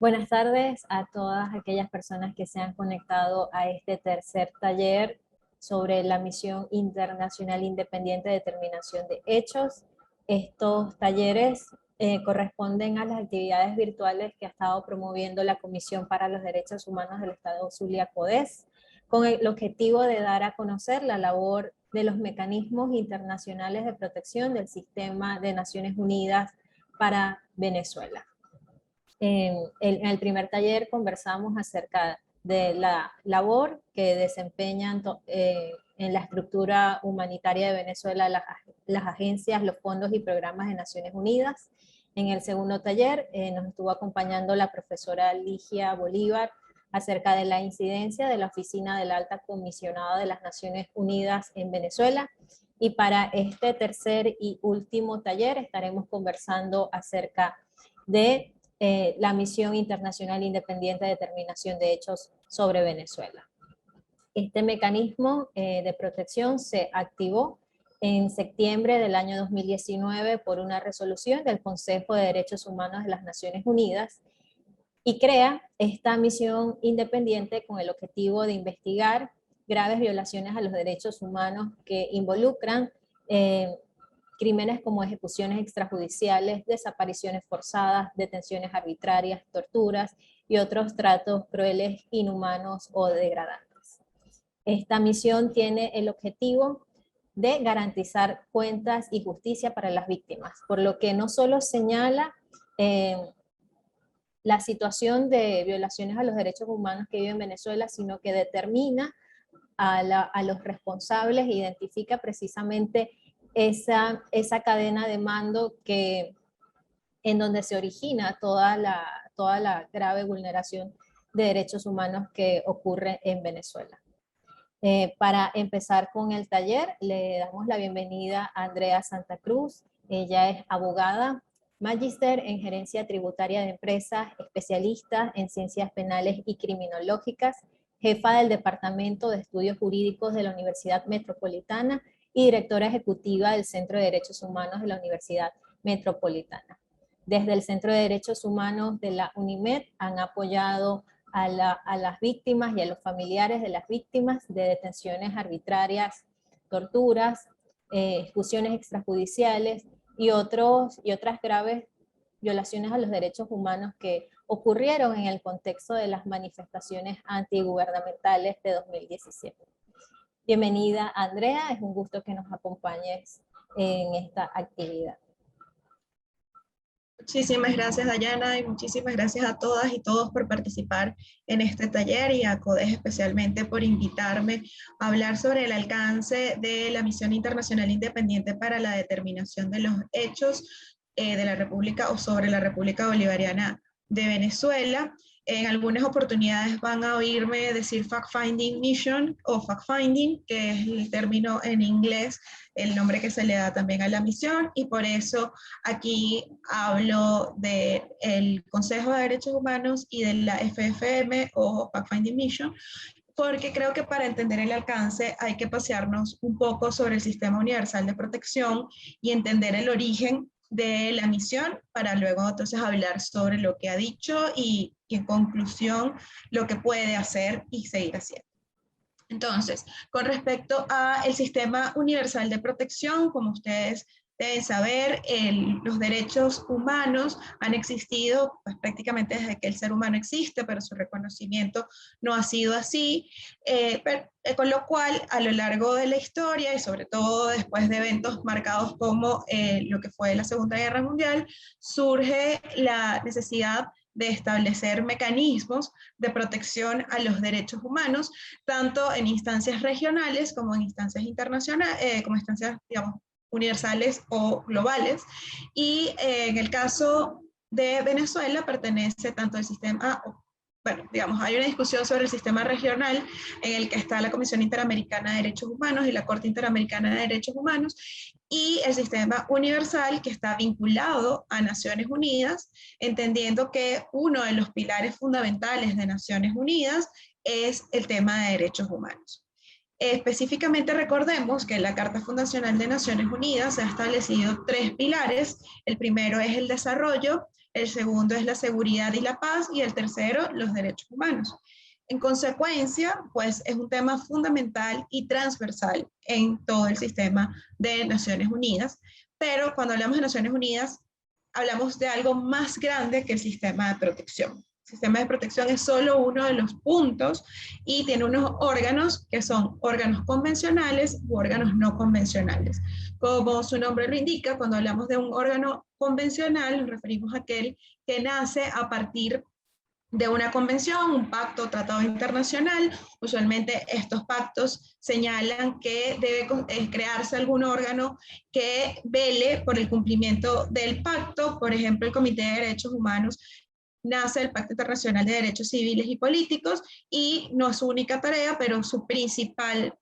Buenas tardes a todas aquellas personas que se han conectado a este tercer taller sobre la Misión Internacional Independiente de Determinación de Hechos. Estos talleres corresponden a las actividades virtuales que ha estado promoviendo la Comisión para los Derechos Humanos del Estado Zulia CODES, con el objetivo de dar a conocer la labor de los mecanismos internacionales de protección del sistema de Naciones Unidas para Venezuela. En el primer taller conversamos acerca de la labor que desempeñan en la estructura humanitaria de Venezuela las agencias, los fondos y programas de Naciones Unidas. En el segundo taller nos estuvo acompañando la profesora Ligia Bolívar acerca de la incidencia de la Oficina de la Alta Comisionada de las Naciones Unidas en Venezuela. Y para este tercer y último taller estaremos conversando acerca de la Misión Internacional Independiente de Determinación de Hechos sobre Venezuela. Este mecanismo de protección se activó en septiembre del año 2019 por una resolución del Consejo de Derechos Humanos de las Naciones Unidas y crea esta misión independiente con el objetivo de investigar graves violaciones a los derechos humanos que involucran crímenes como ejecuciones extrajudiciales, desapariciones forzadas, detenciones arbitrarias, torturas y otros tratos crueles, inhumanos o degradantes. Esta misión tiene el objetivo de garantizar cuentas y justicia para las víctimas, por lo que no solo señala la situación de violaciones a los derechos humanos que vive en Venezuela, sino que determina a los responsables e identifica precisamente esa cadena de mando en donde se origina toda la grave vulneración de derechos humanos que ocurre en Venezuela. Para empezar con el taller, le damos la bienvenida a Andrea Santa Cruz. Ella es abogada, magíster en gerencia tributaria de empresas, especialista en ciencias penales y criminológicas, jefa del Departamento de Estudios Jurídicos de la Universidad Metropolitana y directora ejecutiva del Centro de Derechos Humanos de la Universidad Metropolitana. Desde el Centro de Derechos Humanos de la UNIMED han apoyado a las víctimas y a los familiares de las víctimas de detenciones arbitrarias, torturas, ejecuciones extrajudiciales y otras graves violaciones a los derechos humanos que ocurrieron en el contexto de las manifestaciones antigubernamentales de 2017. Bienvenida, Andrea, es un gusto que nos acompañes en esta actividad. Muchísimas gracias, Dayana, y muchísimas gracias a todas y todos por participar en este taller y a CODES especialmente por invitarme a hablar sobre el alcance de la Misión Internacional Independiente para la Determinación de los Hechos de la República o sobre la República Bolivariana de Venezuela. En algunas oportunidades van a oírme decir Fact-Finding Mission o Fact-Finding, que es el término en inglés, el nombre que se le da también a la misión, y por eso aquí hablo del Consejo de Derechos Humanos y de la FFM o Fact-Finding Mission, porque creo que para entender el alcance hay que pasearnos un poco sobre el Sistema Universal de Protección y entender el origen de la misión para luego entonces hablar sobre lo que ha dicho y en conclusión lo que puede hacer y seguir haciendo. Entonces, con respecto al Sistema Universal de Protección, como ustedes deben saber, los derechos humanos han existido pues, prácticamente desde que el ser humano existe, pero su reconocimiento no ha sido así, con lo cual a lo largo de la historia y sobre todo después de eventos marcados como lo que fue la Segunda Guerra Mundial, surge la necesidad de establecer mecanismos de protección a los derechos humanos, tanto en instancias regionales como en instancias internacionales, como instancias, digamos, universales o globales. Y en el caso de Venezuela pertenece tanto al sistema, bueno, digamos, hay una discusión sobre el sistema regional en el que está la Comisión Interamericana de Derechos Humanos y la Corte Interamericana de Derechos Humanos, y el sistema universal que está vinculado a Naciones Unidas, entendiendo que uno de los pilares fundamentales de Naciones Unidas es el tema de derechos humanos. Específicamente recordemos que en la Carta Fundacional de Naciones Unidas se han establecido 3 pilares. El primero es el desarrollo, el segundo es la seguridad y la paz, y el tercero, los derechos humanos. En consecuencia, pues es un tema fundamental y transversal en todo el sistema de Naciones Unidas, pero cuando hablamos de Naciones Unidas, hablamos de algo más grande que el sistema de protección. El sistema de protección es solo uno de los puntos y tiene unos órganos que son órganos convencionales u órganos no convencionales. Como su nombre lo indica, cuando hablamos de un órgano convencional, nos referimos a aquel que nace a partir de una convención, un pacto o tratado internacional. Usualmente estos pactos señalan que debe crearse algún órgano que vele por el cumplimiento del pacto. Por ejemplo, el Comité de Derechos Humanos nace del Pacto Internacional de Derechos Civiles y Políticos, y no es su única tarea, pero su principal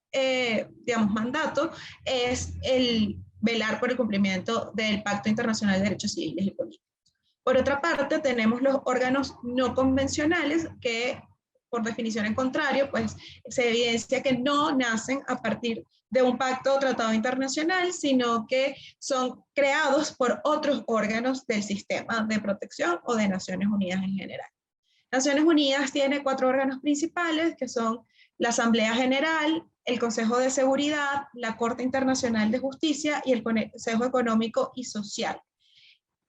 mandato es el velar por el cumplimiento del Pacto Internacional de Derechos Civiles y Políticos. Por otra parte, tenemos los órganos no convencionales que, por definición en contrario, pues se evidencia que no nacen a partir de un pacto o tratado internacional, sino que son creados por otros órganos del sistema de protección o de Naciones Unidas en general. Naciones Unidas tiene 4 órganos principales, que son la Asamblea General, el Consejo de Seguridad, la Corte Internacional de Justicia y el Consejo Económico y Social.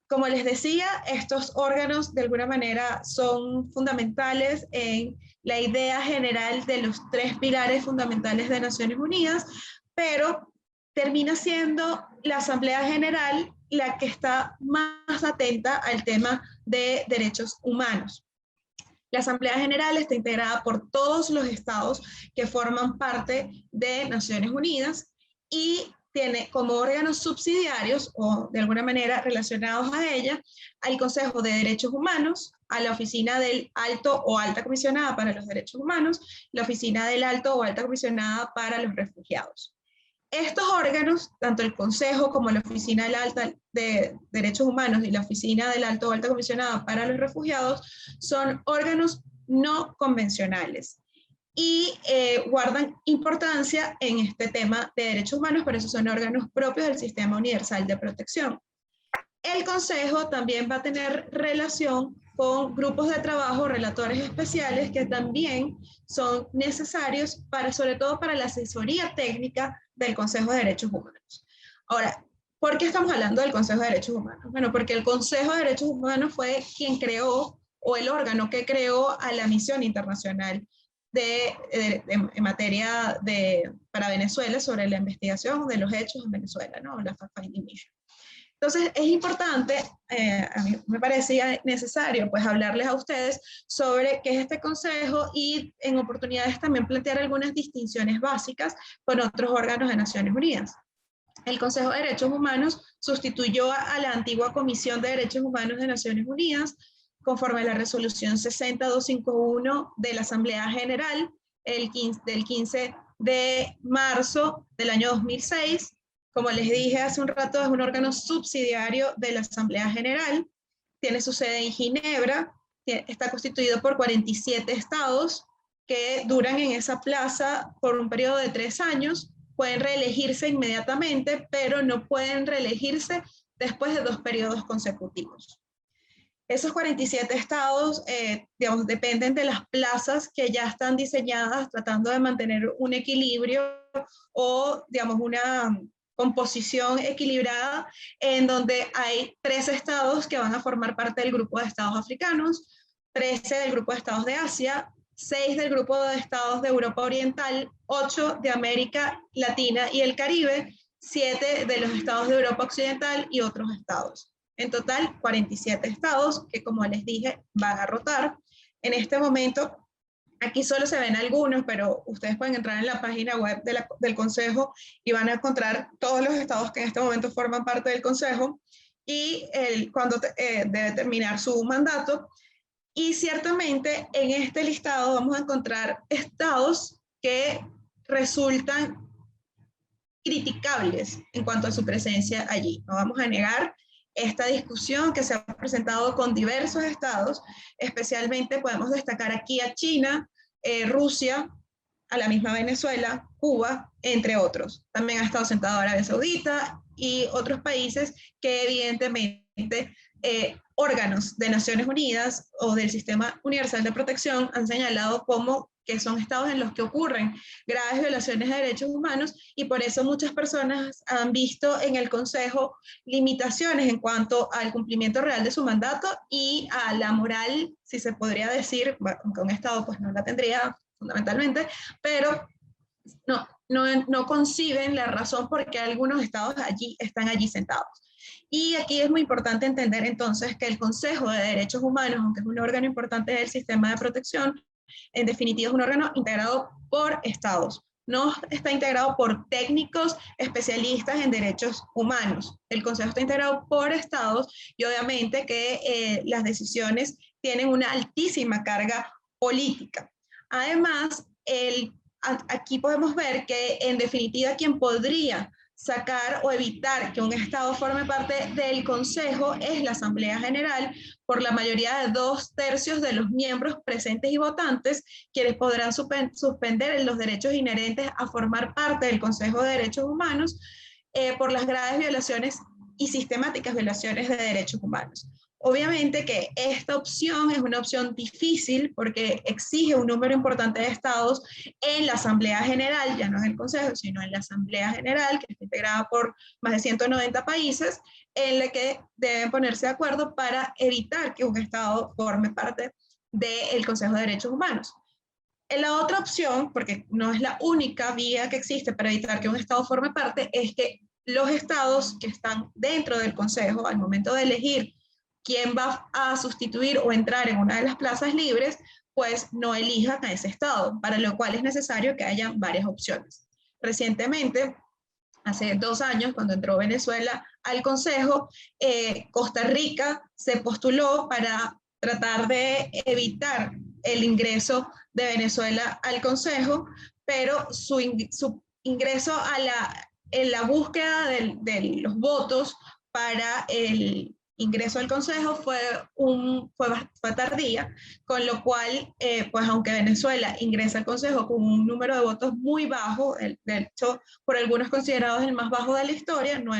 Como les decía, estos órganos de alguna manera son fundamentales en la idea general de los 3 pilares fundamentales de Naciones Unidas, pero termina siendo la Asamblea General la que está más atenta al tema de derechos humanos. La Asamblea General está integrada por todos los estados que forman parte de Naciones Unidas y tiene como órganos subsidiarios o de alguna manera relacionados a ella al Consejo de Derechos Humanos, a la Oficina del Alto o Alta Comisionada para los Derechos Humanos, la Oficina del Alto o Alta Comisionada para los Refugiados. Estos órganos, tanto el Consejo como la Oficina del Alta de Derechos Humanos y la Oficina del Alto o Alta Comisionada para los Refugiados, son órganos no convencionales y guardan importancia en este tema de derechos humanos, por eso son órganos propios del Sistema Universal de Protección. El Consejo también va a tener relación con grupos de trabajo, relatores especiales, que también son necesarios sobre todo para la asesoría técnica del Consejo de Derechos Humanos. Ahora, ¿por qué estamos hablando del Consejo de Derechos Humanos? Bueno, porque el Consejo de Derechos Humanos fue quien creó, o el órgano que creó a la misión internacional en materia para Venezuela sobre la investigación de los hechos en Venezuela, ¿no? La Fact-Finding Mission. Entonces es importante, a mí me parecía necesario pues hablarles a ustedes sobre qué es este consejo y en oportunidades también plantear algunas distinciones básicas con otros órganos de Naciones Unidas. El Consejo de Derechos Humanos sustituyó a la antigua Comisión de Derechos Humanos de Naciones Unidas conforme a la resolución 60251 de la Asamblea General del 15 de marzo del año 2006. Como les dije hace un rato, es un órgano subsidiario de la Asamblea General, tiene su sede en Ginebra, está constituido por 47 estados que duran en esa plaza por un periodo de 3 años, pueden reelegirse inmediatamente, pero no pueden reelegirse después de 2 periodos consecutivos. Esos 47 estados, dependen de las plazas que ya están diseñadas, tratando de mantener un equilibrio o, una composición equilibrada, en donde hay 13 estados que van a formar parte del grupo de estados africanos, 13 del grupo de estados de Asia, 6 del grupo de estados de Europa Oriental, 8 de América Latina y el Caribe, 7 de los estados de Europa Occidental y otros estados. En total, 47 estados que, como les dije, van a rotar. En este momento, aquí solo se ven algunos, pero ustedes pueden entrar en la página web del Consejo y van a encontrar todos los estados que en este momento forman parte del Consejo y cuando debe terminar su mandato. Y ciertamente en este listado vamos a encontrar estados que resultan criticables en cuanto a su presencia allí. No vamos a negar esta discusión que se ha presentado con diversos estados, especialmente podemos destacar aquí a China, Rusia, a la misma Venezuela, Cuba, entre otros. También ha estado sentado Arabia Saudita y otros países que evidentemente órganos de Naciones Unidas o del Sistema Universal de Protección han señalado como que son estados en los que ocurren graves violaciones de derechos humanos, y por eso muchas personas han visto en el Consejo limitaciones en cuanto al cumplimiento real de su mandato y a la moral, si se podría decir, aunque un estado pues no la tendría fundamentalmente, pero no conciben la razón por qué algunos estados están allí sentados. Y aquí es muy importante entender entonces que el Consejo de Derechos Humanos, aunque es un órgano importante del sistema de protección, en definitiva es un órgano integrado por estados. No está integrado por técnicos especialistas en derechos humanos. El Consejo está integrado por estados y obviamente que las decisiones tienen una altísima carga política. Además, aquí podemos ver que en definitiva quien podría sacar o evitar que un Estado forme parte del Consejo es la Asamblea General, por la mayoría de 2/3 de los miembros presentes y votantes, quienes podrán suspender los derechos inherentes a formar parte del Consejo de Derechos Humanos por las graves violaciones y sistemáticas violaciones de derechos humanos. Obviamente que esta opción es una opción difícil porque exige un número importante de estados en la Asamblea General, ya no en el Consejo, sino en la Asamblea General, que está integrada por más de 190 países, en la que deben ponerse de acuerdo para evitar que un estado forme parte del Consejo de Derechos Humanos. La otra opción, porque no es la única vía que existe para evitar que un estado forme parte, es que los estados que están dentro del Consejo, al momento de elegir quién va a sustituir o entrar en una de las plazas libres, pues no elijan a ese estado, para lo cual es necesario que haya varias opciones. Recientemente, hace 2 años, cuando entró Venezuela al Consejo, Costa Rica se postuló para tratar de evitar el ingreso de Venezuela al Consejo, pero su ingreso en la búsqueda de los votos para el ingreso al Consejo fue tardía, con lo cual, pues aunque Venezuela ingresa al Consejo con un número de votos muy bajo, de hecho, por algunos considerados el más bajo de la historia, no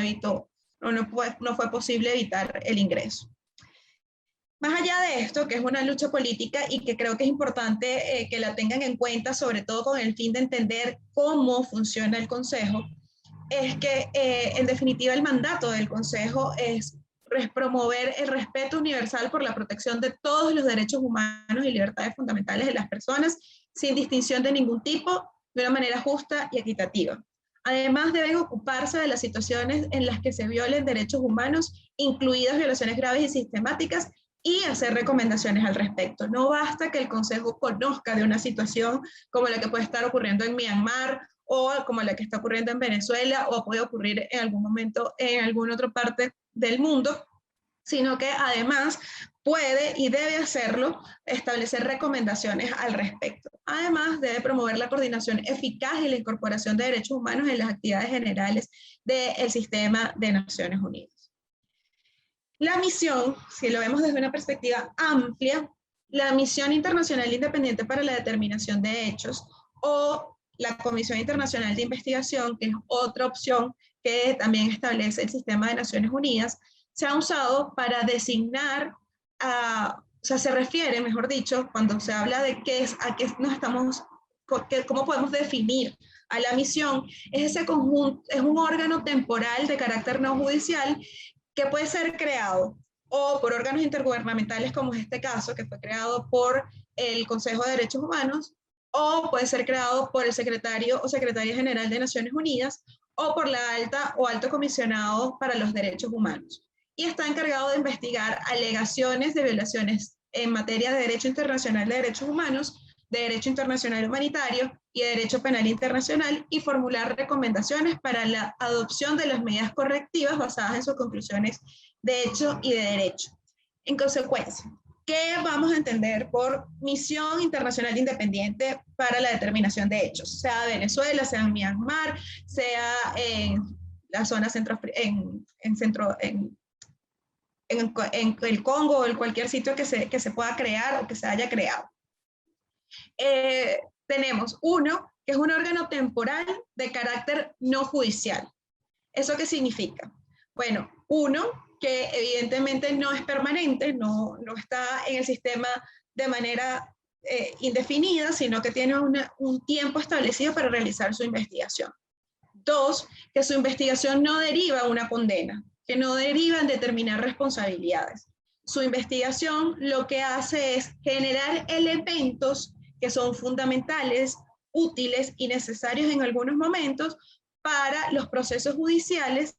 fue posible evitar el ingreso. Más allá de esto, que es una lucha política y que creo que es importante que la tengan en cuenta, sobre todo con el fin de entender cómo funciona el Consejo, es que en definitiva el mandato del Consejo es promover el respeto universal por la protección de todos los derechos humanos y libertades fundamentales de las personas, sin distinción de ningún tipo, de una manera justa y equitativa. Además, deben ocuparse de las situaciones en las que se violen derechos humanos, incluidas violaciones graves y sistemáticas, y hacer recomendaciones al respecto. No basta que el Consejo conozca de una situación como la que puede estar ocurriendo en Myanmar o como la que está ocurriendo en Venezuela o puede ocurrir en algún momento en alguna otra parte del mundo, sino que además puede y debe hacerlo, establecer recomendaciones al respecto. Además, debe promover la coordinación eficaz y la incorporación de derechos humanos en las actividades generales del sistema de Naciones Unidas. La misión, si lo vemos desde una perspectiva amplia, la Misión Internacional Independiente para la Determinación de Hechos o la Comisión Internacional de Investigación, que es otra opción que también establece el sistema de Naciones Unidas, se ha usado para designar, o sea, se refiere, mejor dicho, cuando se habla de a qué nos estamos, cómo podemos definir a la misión, es ese conjunto, es un órgano temporal de carácter no judicial que puede ser creado o por órganos intergubernamentales, como es este caso, que fue creado por el Consejo de Derechos Humanos, o puede ser creado por el secretario o secretaria general de Naciones Unidas, o por la alta o alto comisionado para los derechos humanos. Y está encargado de investigar alegaciones de violaciones en materia de derecho internacional de derechos humanos, de derecho internacional humanitario y de derecho penal internacional, y formular recomendaciones para la adopción de las medidas correctivas basadas en sus conclusiones de hecho y de derecho. En consecuencia, ¿qué vamos a entender por misión internacional independiente para la determinación de hechos? Sea Venezuela, sea en Myanmar, sea en la zona en el Congo o en cualquier sitio que se pueda crear o que se haya creado. Tenemos uno, que es un órgano temporal de carácter no judicial. ¿Eso qué significa? Bueno, uno, que evidentemente no es permanente, no está en el sistema de manera indefinida, sino que tiene un tiempo establecido para realizar su investigación. 2, que su investigación no deriva una condena, que no deriva en determinar responsabilidades. Su investigación lo que hace es generar elementos que son fundamentales, útiles y necesarios en algunos momentos para los procesos judiciales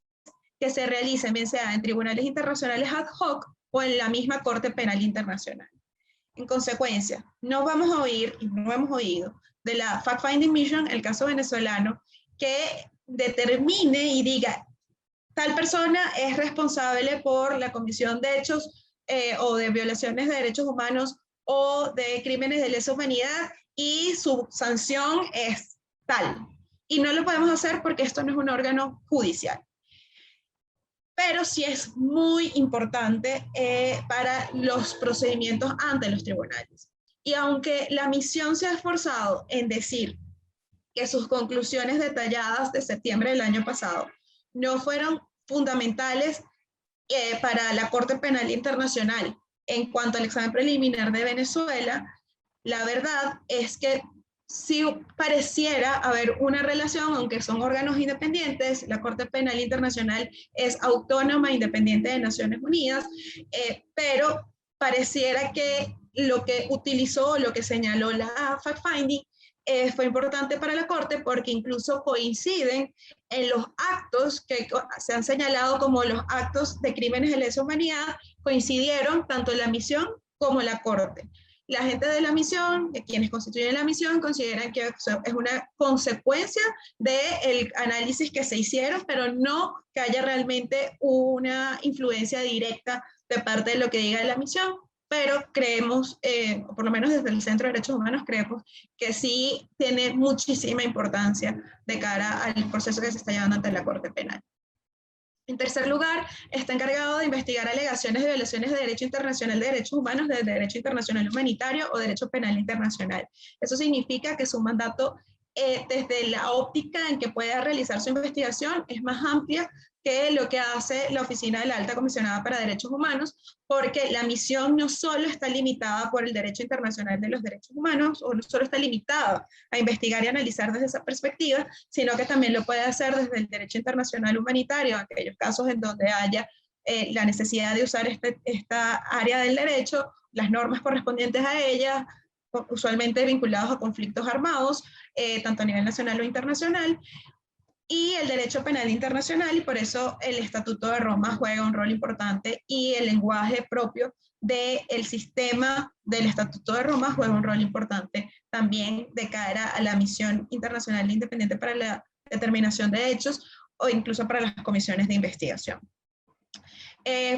que se realicen, bien sea en tribunales internacionales ad hoc o en la misma Corte Penal Internacional. En consecuencia, no vamos a oír, y no hemos oído, de la Fact-Finding Mission, el caso venezolano, que determine y diga, tal persona es responsable por la comisión de hechos o de violaciones de derechos humanos o de crímenes de lesa humanidad y su sanción es tal. Y no lo podemos hacer porque esto no es un órgano judicial. Pero sí es muy importante para los procedimientos ante los tribunales. Y aunque la misión se ha esforzado en decir que sus conclusiones detalladas de septiembre del año pasado no fueron fundamentales para la Corte Penal Internacional en cuanto al examen preliminar de Venezuela, la verdad es que sí pareciera haber una relación, aunque son órganos independientes. La Corte Penal Internacional es autónoma, independiente de Naciones Unidas, pero pareciera que lo que utilizó, lo que señaló la fact-finding, fue importante para la Corte porque incluso coinciden en los actos que se han señalado como los actos de crímenes de lesa humanidad, coincidieron tanto la misión como la Corte. La gente de la misión, de quienes constituyen la misión, consideran que es una consecuencia del análisis que se hicieron, pero no que haya realmente una influencia directa de parte de lo que diga la misión. Pero creemos, por lo menos desde el Centro de Derechos Humanos, creemos que sí tiene muchísima importancia de cara al proceso que se está llevando ante la Corte Penal. En tercer lugar, está encargado de investigar alegaciones de violaciones de derecho internacional de derechos humanos, de derecho internacional humanitario o derecho penal internacional. Eso significa que su mandato, desde la óptica en que pueda realizar su investigación, es más amplia que lo que hace la Oficina de la Alta Comisionada para Derechos Humanos, porque la misión no solo está limitada por el derecho internacional de los derechos humanos, o no solo está limitada a investigar y analizar desde esa perspectiva, sino que también lo puede hacer desde el derecho internacional humanitario, aquellos casos en donde haya la necesidad de usar esta área del derecho, las normas correspondientes a ella, usualmente vinculados a conflictos armados, tanto a nivel nacional o internacional, y el derecho penal internacional, y por eso el Estatuto de Roma juega un rol importante y el lenguaje propio del sistema del Estatuto de Roma juega un rol importante también de cara a la misión internacional independiente para la determinación de hechos o incluso para las comisiones de investigación.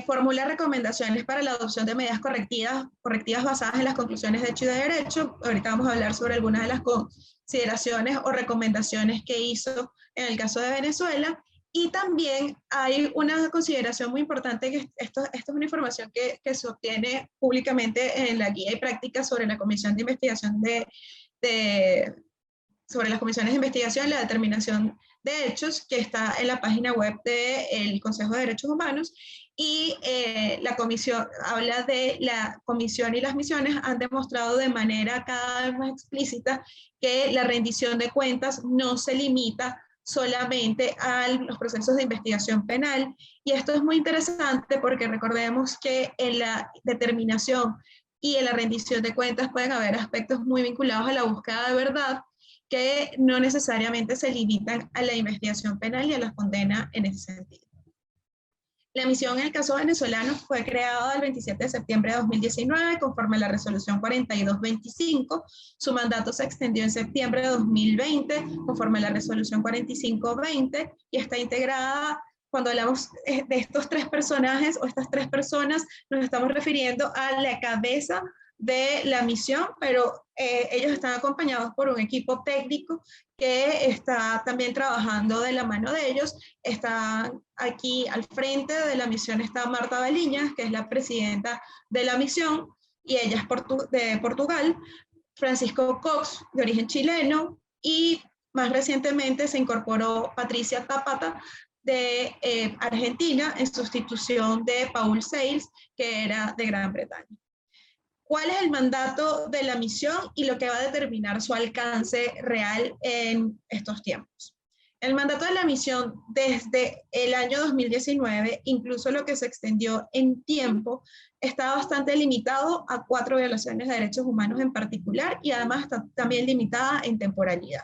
Formula recomendaciones para la adopción de medidas correctivas basadas en las conclusiones de hecho y de derecho. Ahorita vamos a hablar sobre algunas de las consideraciones o recomendaciones que hizo en el caso de Venezuela. Y también hay una consideración muy importante, que esto es una información que se obtiene públicamente en la guía y práctica sobre la Comisión de Investigación sobre las comisiones de investigación y la determinación de hechos, que está en la página web del Consejo de Derechos Humanos. Y la comisión habla de la comisión y las misiones han demostrado de manera cada vez más explícita que la rendición de cuentas no se limita solamente a los procesos de investigación penal. Y esto es muy interesante porque recordemos que en la determinación y en la rendición de cuentas pueden haber aspectos muy vinculados a la búsqueda de verdad que no necesariamente se limitan a la investigación penal y a la condena en ese sentido. La misión en el caso venezolano fue creada el 27 de septiembre de 2019 conforme a la resolución 4225. Su mandato se extendió en septiembre de 2020 conforme a la resolución 4520 y está integrada. Cuando hablamos de estos tres personajes o estas tres personas, nos estamos refiriendo a la cabeza de la misión, pero ellos están acompañados por un equipo técnico que está también trabajando de la mano de ellos. Está aquí al frente de la misión está Marta Baliñas, que es la presidenta de la misión, y ella es de Portugal, Francisco Cox, de origen chileno, y más recientemente se incorporó Patricia Tapata, de Argentina en sustitución de Paul Sales, que era de Gran Bretaña. ¿Cuál es el mandato de la misión y lo que va a determinar su alcance real en estos tiempos? El mandato de la misión desde el año 2019, incluso lo que se extendió en tiempo, está bastante limitado a 4 violaciones de derechos humanos en particular y además está también limitada en temporalidad.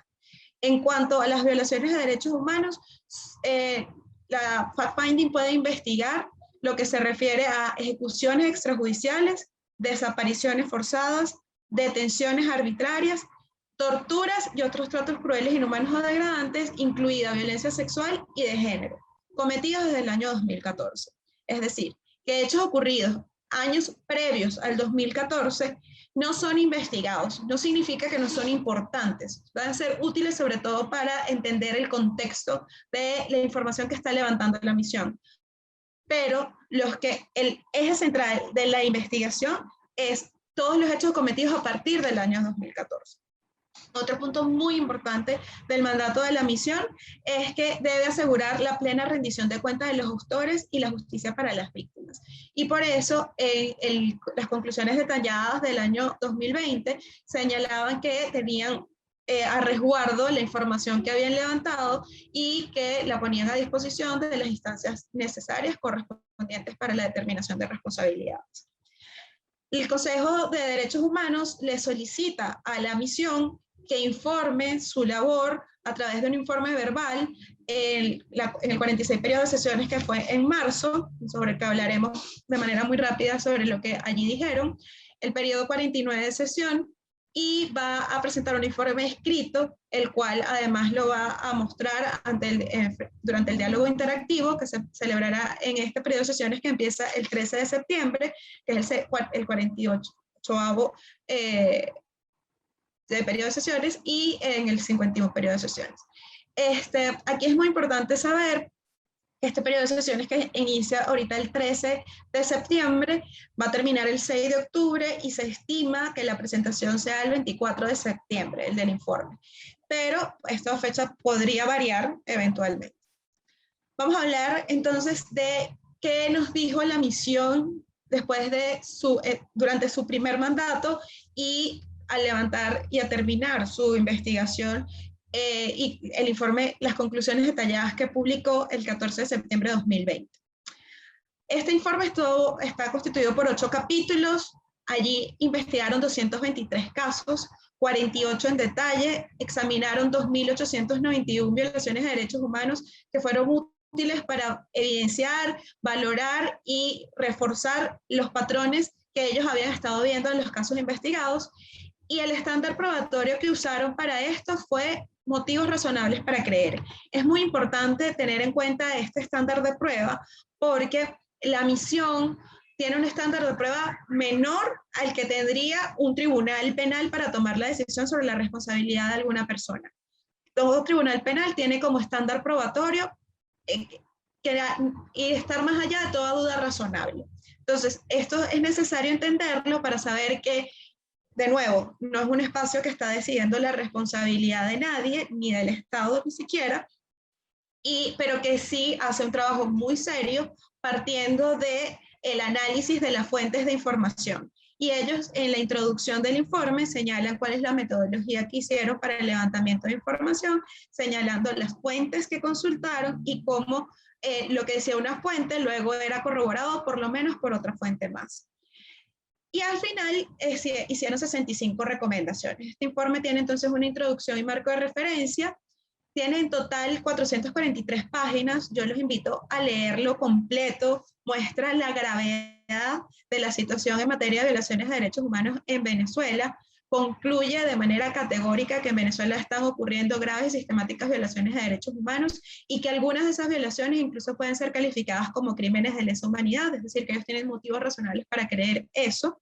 En cuanto a las violaciones de derechos humanos, la fact-finding puede investigar lo que se refiere a ejecuciones extrajudiciales, desapariciones forzadas, detenciones arbitrarias, torturas y otros tratos crueles, inhumanos o degradantes, incluida violencia sexual y de género, cometidos desde el año 2014. Es decir, que hechos ocurridos años previos al 2014 no son investigados. No significa que no son importantes. Van a ser útiles sobre todo para entender el contexto de la información que está levantando la misión. Pero el eje central de la investigación es todos los hechos cometidos a partir del año 2014. Otro punto muy importante del mandato de la misión es que debe asegurar la plena rendición de cuentas de los autores y la justicia para las víctimas. Y por eso las conclusiones detalladas del año 2020 señalaban que tenían a resguardo la información que habían levantado y que la ponían a disposición de las instancias necesarias correspondientes para la determinación de responsabilidades. El Consejo de Derechos Humanos le solicita a la misión que informe su labor a través de un informe verbal en el 46 periodo de sesiones que fue en marzo, sobre el que hablaremos de manera muy rápida sobre lo que allí dijeron, el periodo 49 de sesión, y va a presentar un informe escrito, el cual además lo va a mostrar durante el diálogo interactivo que se celebrará en este periodo de sesiones que empieza el 13 de septiembre, que es el 48º de periodo de sesiones, y en el 51 periodo de sesiones. Aquí es muy importante saber que este periodo de sesiones, que inicia ahorita el 13 de septiembre, va a terminar el 6 de octubre y se estima que la presentación sea el 24 de septiembre, el del informe. Pero esta fecha podría variar eventualmente. Vamos a hablar entonces de qué nos dijo la misión después de durante su primer mandato y al levantar y a terminar su investigación y el informe, las conclusiones detalladas que publicó el 14 de septiembre de 2020. Este informe está constituido por 8 capítulos. Allí investigaron 223 casos, 48 en detalle, examinaron 2.891 violaciones de derechos humanos que fueron útiles para evidenciar, valorar y reforzar los patrones que ellos habían estado viendo en los casos investigados. Y el estándar probatorio que usaron para esto fue motivos razonables para creer. Es muy importante tener en cuenta este estándar de prueba porque la misión tiene un estándar de prueba menor al que tendría un tribunal penal para tomar la decisión sobre la responsabilidad de alguna persona. Todo tribunal penal tiene como estándar probatorio y estar más allá de toda duda razonable. Entonces, esto es necesario entenderlo para saber que, de nuevo, no es un espacio que está decidiendo la responsabilidad de nadie, ni del Estado ni siquiera, pero que sí hace un trabajo muy serio partiendo del análisis de las fuentes de información. Y ellos en la introducción del informe señalan cuál es la metodología que hicieron para el levantamiento de información, señalando las fuentes que consultaron y cómo lo que decía una fuente luego era corroborado por lo menos por otra fuente más. Y al final hicieron 65 recomendaciones. Este informe tiene entonces una introducción y marco de referencia. Tiene en total 443 páginas. Yo los invito a leerlo completo. Muestra la gravedad de la situación en materia de violaciones de derechos humanos en Venezuela. Concluye de manera categórica que en Venezuela están ocurriendo graves y sistemáticas violaciones de derechos humanos y que algunas de esas violaciones incluso pueden ser calificadas como crímenes de lesa humanidad, es decir, que ellos tienen motivos razonables para creer eso.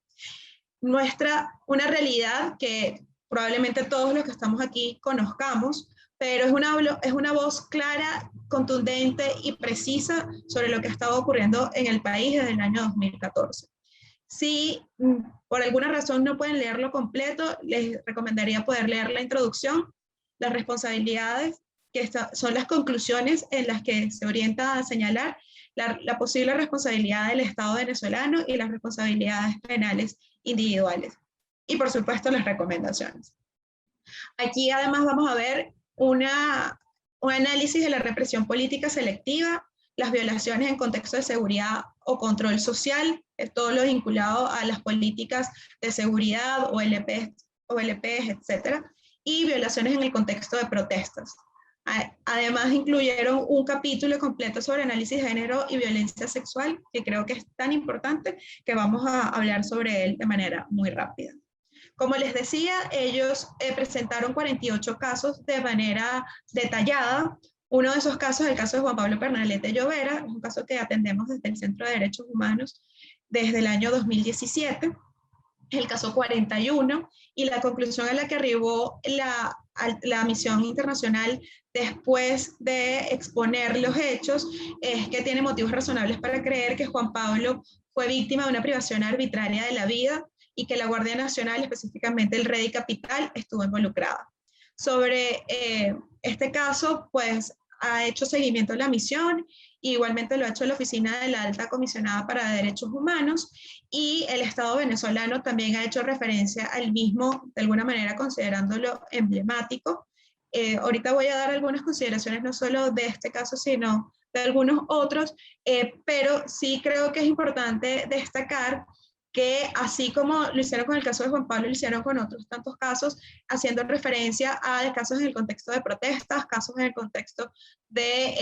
Muestra una realidad que probablemente todos los que estamos aquí conozcamos, pero es una voz clara, contundente y precisa sobre lo que ha estado ocurriendo en el país desde el año 2014. Si por alguna razón no pueden leerlo completo, les recomendaría poder leer la introducción, las responsabilidades que son las conclusiones en las que se orienta a señalar la posible responsabilidad del Estado venezolano y las responsabilidades penales individuales. Y por supuesto las recomendaciones. Aquí además vamos a ver un análisis de la represión política selectiva, las violaciones en contexto de seguridad o control social, es todo lo vinculado a las políticas de seguridad, OLPs, etc. Y violaciones en el contexto de protestas. Además incluyeron un capítulo completo sobre análisis de género y violencia sexual, que creo que es tan importante que vamos a hablar sobre él de manera muy rápida. Como les decía, ellos presentaron 48 casos de manera detallada. Uno de esos casos es el caso de Juan Pablo Pernalete Llovera, es un caso que atendemos desde el Centro de Derechos Humanos desde el año 2017, es el caso 41, y la conclusión a la que arribó la misión internacional después de exponer los hechos es que tiene motivos razonables para creer que Juan Pablo fue víctima de una privación arbitraria de la vida y que la Guardia Nacional, específicamente el Redi Capital, estuvo involucrada. Sobre este caso, pues ha hecho seguimiento a la misión, igualmente lo ha hecho la Oficina de la Alta Comisionada para Derechos Humanos, y el Estado venezolano también ha hecho referencia al mismo, de alguna manera considerándolo emblemático. Ahorita voy a dar algunas consideraciones no solo de este caso, sino de algunos otros, pero sí creo que es importante destacar que así como lo hicieron con el caso de Juan Pablo, lo hicieron con otros tantos casos, haciendo referencia a casos en el contexto de protestas, casos en el contexto de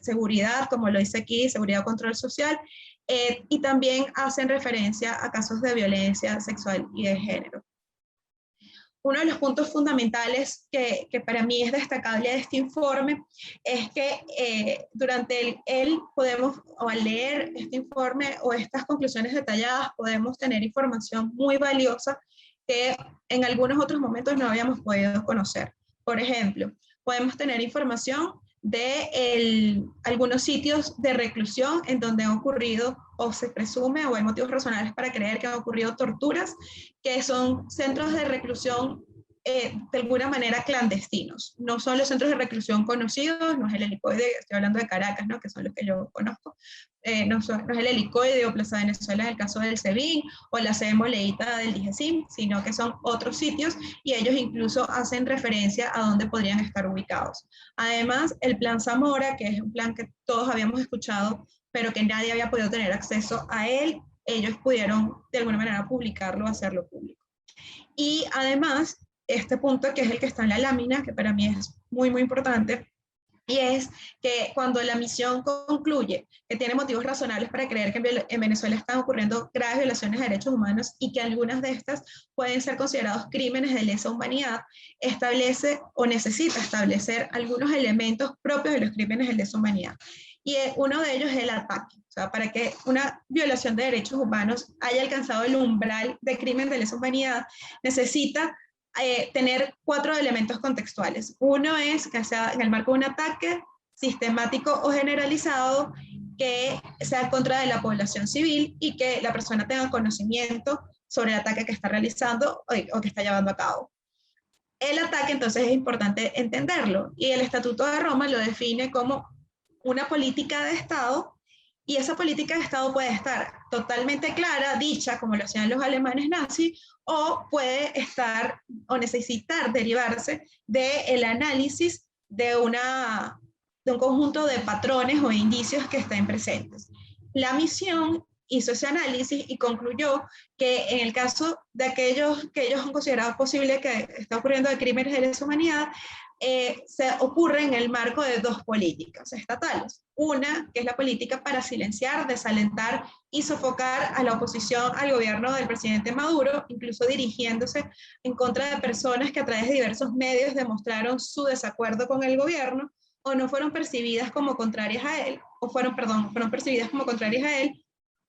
seguridad, como lo dice aquí, seguridad o control social, y también hacen referencia a casos de violencia sexual y de género. Uno de los puntos fundamentales que para mí es destacable de este informe es que durante podemos, o al leer este informe o estas conclusiones detalladas, podemos tener información muy valiosa que en algunos otros momentos no habíamos podido conocer. Por ejemplo, podemos tener información de algunos sitios de reclusión en donde han ocurrido, o se presume, o hay motivos razonables para creer que han ocurrido torturas, que son centros de reclusión de alguna manera clandestinos. No son los centros de reclusión conocidos, no es el Helicoide, estoy hablando de Caracas, ¿no? Que son los que yo conozco, no es el Helicoide o Plaza Venezuela en el caso del SEBIN, o la sede Moleíta del DIGESIM, sino que son otros sitios, y ellos incluso hacen referencia a dónde podrían estar ubicados. Además, el Plan Zamora, que es un plan que todos habíamos escuchado, pero que nadie había podido tener acceso a él, ellos pudieron de alguna manera publicarlo, hacerlo público. Y además, este punto que es el que está en la lámina, que para mí es muy, muy importante, y es que cuando la misión concluye que tiene motivos razonables para creer que en Venezuela están ocurriendo graves violaciones de derechos humanos y que algunas de estas pueden ser considerados crímenes de lesa humanidad, establece o necesita establecer algunos elementos propios de los crímenes de lesa humanidad. Y uno de ellos es el ataque. O sea, para que una violación de derechos humanos haya alcanzado el umbral de crimen de lesa humanidad, necesita tener 4 elementos contextuales. Uno es que sea en el marco de un ataque sistemático o generalizado, que sea en contra de la población civil y que la persona tenga conocimiento sobre el ataque que está realizando o que está llevando a cabo. El ataque, entonces, es importante entenderlo, y el Estatuto de Roma lo define como una política de Estado, y esa política de Estado puede estar totalmente clara, dicha, como lo hacían los alemanes nazis, o puede estar o necesitar derivarse del análisis de un conjunto de patrones o indicios que estén presentes. La misión hizo ese análisis y concluyó que en el caso de aquellos que ellos han considerado posible que está ocurriendo de crímenes de lesa humanidad, se ocurre en el marco de 2 políticas estatales. Una, que es la política para silenciar, desalentar y sofocar a la oposición al gobierno del presidente Maduro, incluso dirigiéndose en contra de personas que a través de diversos medios demostraron su desacuerdo con el gobierno o no fueron percibidas como contrarias a él, fueron percibidas como contrarias a él,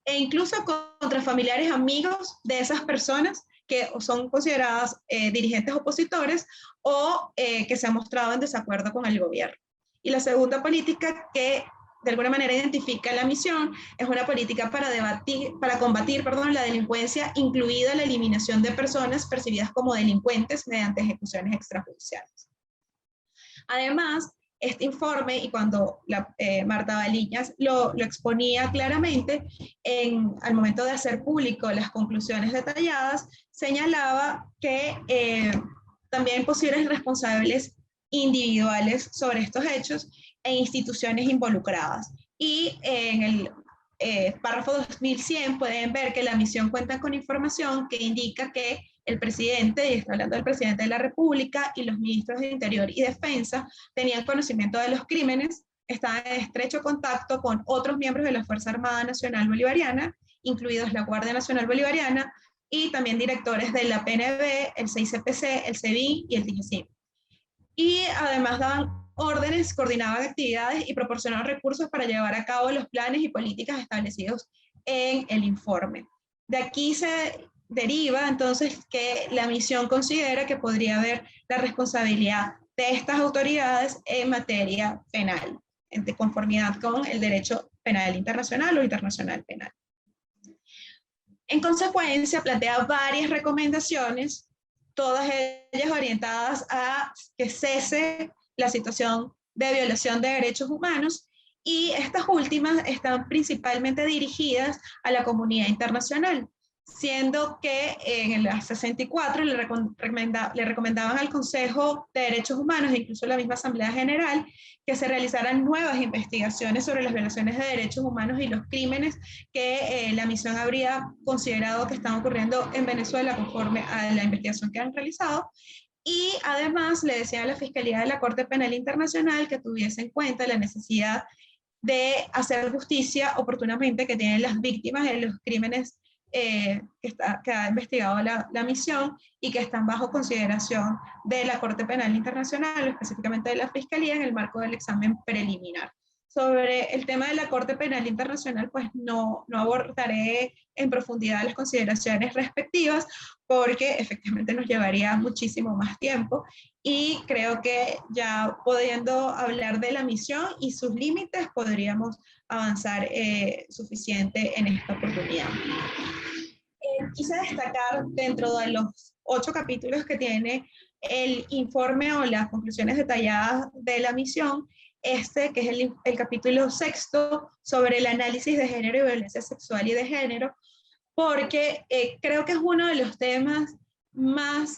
e incluso contra familiares amigos de esas personas que son consideradas dirigentes opositores o que se han mostrado en desacuerdo con el gobierno. Y la segunda política que de alguna manera identifica la misión es una política para combatir la delincuencia, incluida la eliminación de personas percibidas como delincuentes mediante ejecuciones extrajudiciales. Además, este informe y cuando Marta Valiñas lo exponía claramente, al momento de hacer público las conclusiones detalladas, señalaba que también hay posibles responsables individuales sobre estos hechos e instituciones involucradas. Y en el párrafo 2100 pueden ver que la misión cuenta con información que indica que el presidente, y está hablando del presidente de la República, y los ministros de Interior y Defensa tenían conocimiento de los crímenes, estaban en estrecho contacto con otros miembros de la Fuerza Armada Nacional Bolivariana, incluidos la Guardia Nacional Bolivariana, y también directores de la PNB, el CICPC, el SEBIN y el DIGESIM. Y además daban órdenes, coordinaban actividades y proporcionaban recursos para llevar a cabo los planes y políticas establecidos en el informe. De aquí se deriva entonces que la misión considera que podría haber la responsabilidad de estas autoridades en materia penal, de conformidad con el derecho penal internacional o internacional penal. En consecuencia, plantea varias recomendaciones, todas ellas orientadas a que cese la situación de violación de derechos humanos, y estas últimas están principalmente dirigidas a la comunidad internacional, siendo que en la 64 le recomendaban al Consejo de Derechos Humanos e incluso la misma Asamblea General que se realizaran nuevas investigaciones sobre las violaciones de derechos humanos y los crímenes que la misión habría considerado que estaban ocurriendo en Venezuela conforme a la investigación que han realizado. Y además le decía a la Fiscalía de la Corte Penal Internacional que tuviese en cuenta la necesidad de hacer justicia oportunamente que tienen las víctimas de los crímenes que ha investigado la misión y que están bajo consideración de la Corte Penal Internacional, específicamente de la Fiscalía, en el marco del examen preliminar. Sobre el tema de la Corte Penal Internacional, pues no abordaré en profundidad las consideraciones respectivas, porque efectivamente nos llevaría muchísimo más tiempo, y creo que ya pudiendo hablar de la misión y sus límites, podríamos avanzar suficiente en esta oportunidad. Quise destacar dentro de los 8 capítulos que tiene el informe o las conclusiones detalladas de la misión, que es el capítulo 6 sobre el análisis de género y violencia sexual y de género, porque creo que es uno de los temas más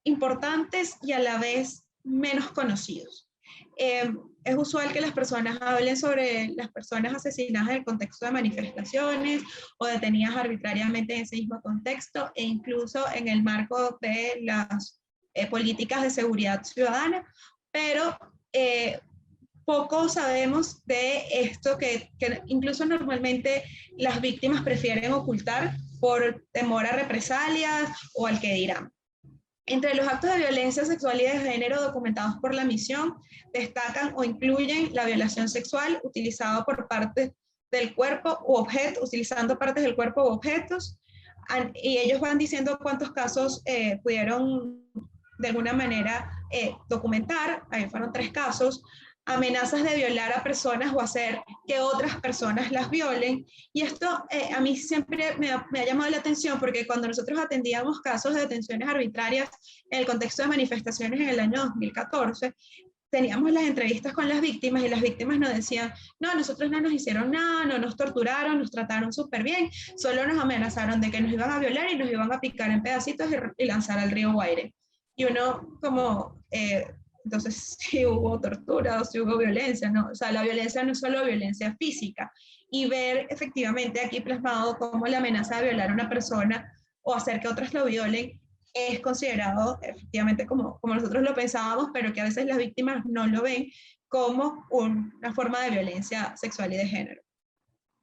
importantes y a la vez menos conocidos. Es usual que las personas hablen sobre las personas asesinadas en el contexto de manifestaciones o detenidas arbitrariamente en ese mismo contexto, e incluso en el marco de las políticas de seguridad ciudadana, pero poco sabemos de esto que incluso normalmente las víctimas prefieren ocultar por temor a represalias o al que dirán. Entre los actos de violencia sexual y de género documentados por la misión destacan o incluyen la violación sexual utilizada por partes del cuerpo u objetos, utilizando partes del cuerpo u objetos, y ellos van diciendo cuántos casos pudieron de alguna manera documentar. Ahí fueron 3 casos. Amenazas de violar a personas o hacer que otras personas las violen. Y esto a mí siempre me ha llamado la atención, porque cuando nosotros atendíamos casos de detenciones arbitrarias en el contexto de manifestaciones en el año 2014, teníamos las entrevistas con las víctimas y las víctimas nos decían: no, nosotros no nos hicieron nada, no nos torturaron, nos trataron súper bien, solo nos amenazaron de que nos iban a violar y nos iban a picar en pedacitos y lanzar al río Guaire. Y uno como... entonces, si hubo tortura o si hubo violencia, ¿no? O sea, la violencia no es solo violencia física. Y ver efectivamente aquí plasmado cómo la amenaza de violar a una persona o hacer que otras lo violen es considerado efectivamente como nosotros lo pensábamos, pero que a veces las víctimas no lo ven, como una forma de violencia sexual y de género.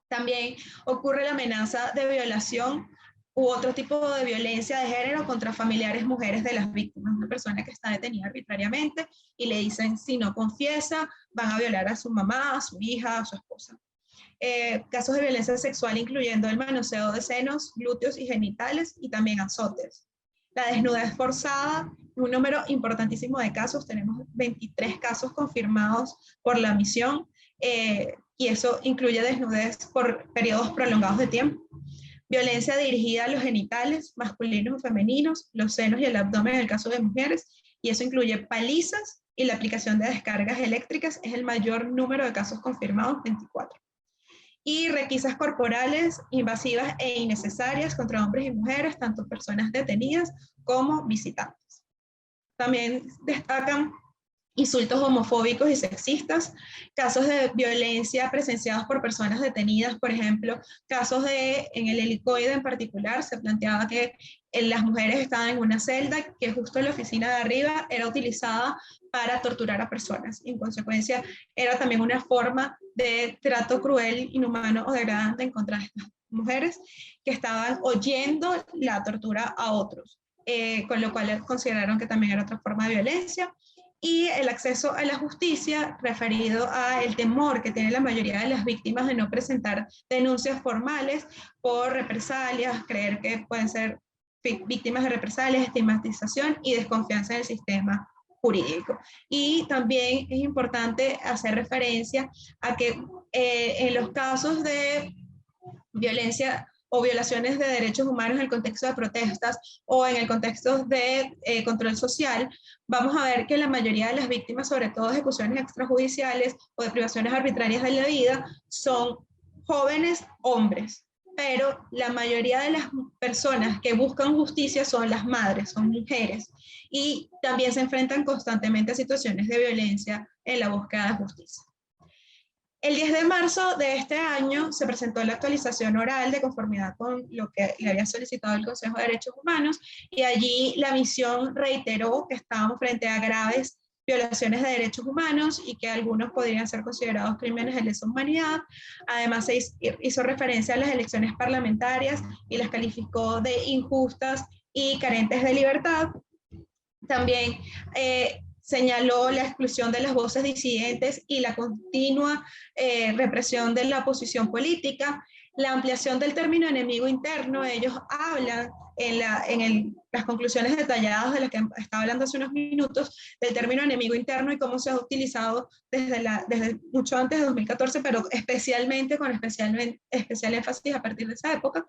También ocurre la amenaza de violación u otro tipo de violencia de género contra familiares mujeres de las víctimas. Una persona que está detenida arbitrariamente y le dicen: si no confiesa, van a violar a su mamá, a su hija, a su esposa. Casos de violencia sexual incluyendo el manoseo de senos, glúteos y genitales, y también azotes. La desnudez forzada, un número importantísimo de casos, tenemos 23 casos confirmados por la misión, y eso incluye desnudez por periodos prolongados de tiempo. Violencia dirigida a los genitales, masculinos o femeninos, los senos y el abdomen en el caso de mujeres, y eso incluye palizas y la aplicación de descargas eléctricas es el mayor número de casos confirmados, 24. Y requisas corporales invasivas e innecesarias contra hombres y mujeres, tanto personas detenidas como visitantes. También destacan insultos homofóbicos y sexistas, casos de violencia presenciados por personas detenidas, por ejemplo, casos en el helicoide en particular, se planteaba que las mujeres estaban en una celda que justo la oficina de arriba era utilizada para torturar a personas. En consecuencia, era también una forma de trato cruel, inhumano o degradante en contra de estas mujeres que estaban oyendo la tortura a otros, con lo cual consideraron que también era otra forma de violencia. Y el acceso a la justicia, referido al temor que tiene la mayoría de las víctimas de no presentar denuncias formales por represalias, creer que pueden ser víctimas de represalias, estigmatización y desconfianza en el sistema jurídico. Y también es importante hacer referencia a que en los casos de violencia o violaciones de derechos humanos en el contexto de protestas o en el contexto de control social, vamos a ver que la mayoría de las víctimas, sobre todo de ejecuciones extrajudiciales o de privaciones arbitrarias de la vida, son jóvenes hombres. Pero la mayoría de las personas que buscan justicia son las madres, son mujeres, y también se enfrentan constantemente a situaciones de violencia en la búsqueda de justicia. El 10 de marzo de este año se presentó la actualización oral de conformidad con lo que le había solicitado el Consejo de Derechos Humanos, y allí la misión reiteró que estábamos frente a graves violaciones de derechos humanos y que algunos podrían ser considerados crímenes de lesa humanidad. Además se hizo referencia a las elecciones parlamentarias y las calificó de injustas y carentes de libertad. También señaló la exclusión de las voces disidentes y la continua represión de la oposición política, la ampliación del término enemigo interno. Ellos hablan las conclusiones detalladas de las que estaba hablando hace unos minutos, del término enemigo interno y cómo se ha utilizado desde mucho antes de 2014, pero especialmente con especial énfasis a partir de esa época,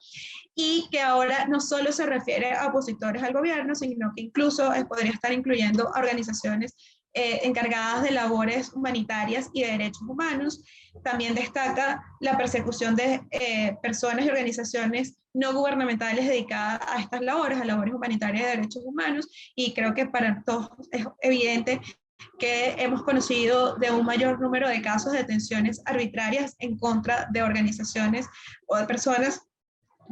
y que ahora no solo se refiere a opositores al gobierno, sino que incluso podría estar incluyendo a organizaciones encargadas de labores humanitarias y de derechos humanos. También destaca la persecución de personas y organizaciones no gubernamentales dedicadas a estas labores, a labores humanitarias y de derechos humanos, y creo que para todos es evidente que hemos conocido de un mayor número de casos de detenciones arbitrarias en contra de organizaciones o de personas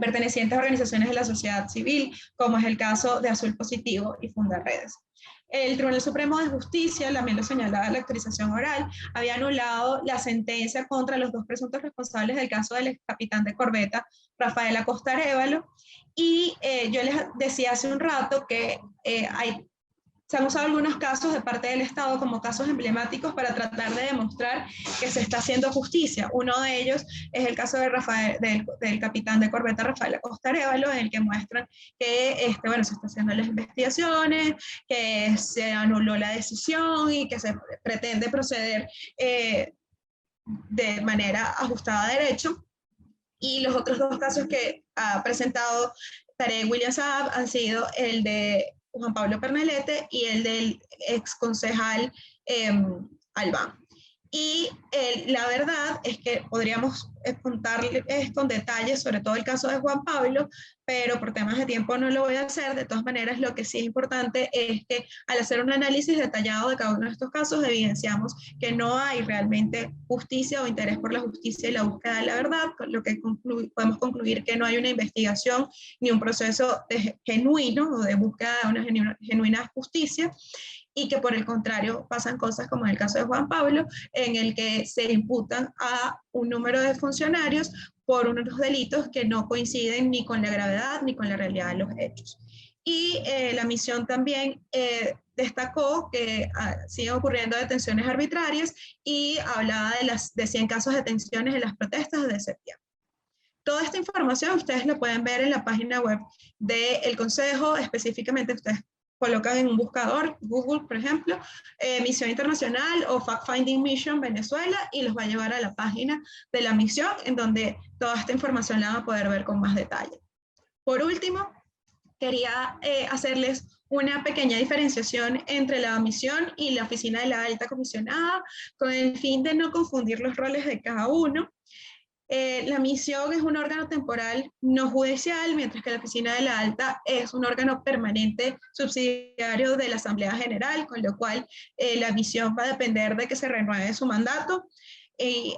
pertenecientes a organizaciones de la sociedad civil, como es el caso de Azul Positivo y Fundaredes. El Tribunal Supremo de Justicia, también lo señalaba en la actualización oral, había anulado la sentencia contra los dos presuntos responsables del caso del ex capitán de corbeta, Rafael Acosta Arévalo, y yo les decía hace un rato que se han usado algunos casos de parte del Estado como casos emblemáticos para tratar de demostrar que se está haciendo justicia. Uno de ellos es el caso de del capitán de corbeta Rafael Acosta Arévalo, en el que muestran que bueno, se están haciendo las investigaciones, que se anuló la decisión y que se pretende proceder de manera ajustada a derecho. Y los otros dos casos que ha presentado Tarek William Saab han sido el de Juan Pablo Pernalete y el del ex concejal Albán. Y la verdad es que podríamos contarles con detalles sobre todo el caso de Juan Pablo, pero por temas de tiempo no lo voy a hacer. De todas maneras, lo que sí es importante es que al hacer un análisis detallado de cada uno de estos casos, evidenciamos que no hay realmente justicia o interés por la justicia y la búsqueda de la verdad, con lo que podemos concluir que no hay una investigación ni un proceso genuino o de búsqueda de una genuina justicia, y que por el contrario pasan cosas como en el caso de Juan Pablo, en el que se imputan a un número de funcionarios por unos delitos que no coinciden ni con la gravedad ni con la realidad de los hechos. Y la misión también destacó que siguen ocurriendo detenciones arbitrarias y hablaba de 100 casos de detenciones en las protestas de septiembre. Toda esta información ustedes la pueden ver en la página web del Consejo. Específicamente ustedes colocan en un buscador, Google por ejemplo, Misión Internacional o Fact Finding Mission Venezuela, y los va a llevar a la página de la misión, en donde toda esta información la van a poder ver con más detalle. Por último, quería hacerles una pequeña diferenciación entre la misión y la oficina de la alta comisionada, con el fin de no confundir los roles de cada uno. La misión es un órgano temporal no judicial, mientras que la oficina de la alta es un órgano permanente subsidiario de la Asamblea General, con lo cual la misión va a depender de que se renueve su mandato.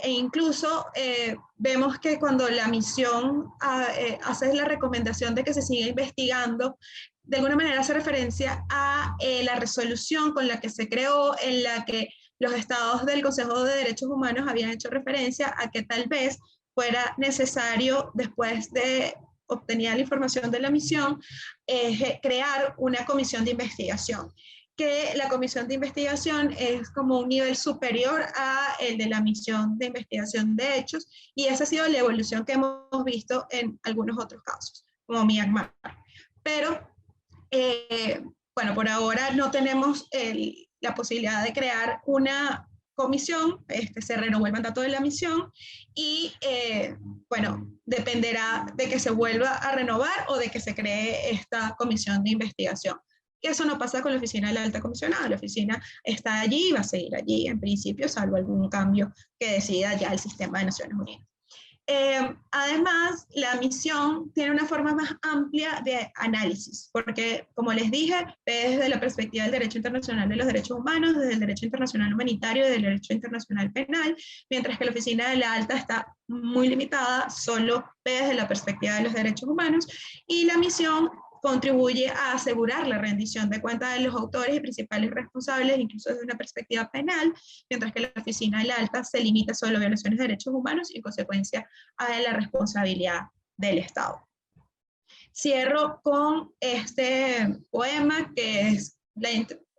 Incluso vemos que cuando la misión hace la recomendación de que se siga investigando, de alguna manera hace referencia a la resolución con la que se creó, en la que los estados del Consejo de Derechos Humanos habían hecho referencia a que tal vez fuera necesario, después de obtener la información de la misión, crear una comisión de investigación, que la comisión de investigación es como un nivel superior a el de la misión de investigación de hechos, y esa ha sido la evolución que hemos visto en algunos otros casos, como Myanmar. Pero, bueno, por ahora no tenemos la posibilidad de crear una comisión, se renovó el mandato de la misión y, bueno, dependerá de que se vuelva a renovar o de que se cree esta comisión de investigación. Y eso no pasa con la oficina de la alta comisionada. La oficina está allí y va a seguir allí en principio, salvo algún cambio que decida ya el sistema de Naciones Unidas. Además, la misión tiene una forma más amplia de análisis, porque, como les dije, desde la perspectiva del derecho internacional de los derechos humanos, desde el derecho internacional humanitario y del derecho internacional penal, mientras que la oficina de la alta está muy limitada, solo desde la perspectiva de los derechos humanos, y la misión contribuye a asegurar la rendición de cuentas de los autores y principales responsables, incluso desde una perspectiva penal, mientras que la oficina de la alta se limita solo a violaciones de derechos humanos y en consecuencia a la responsabilidad del Estado. Cierro con este poema que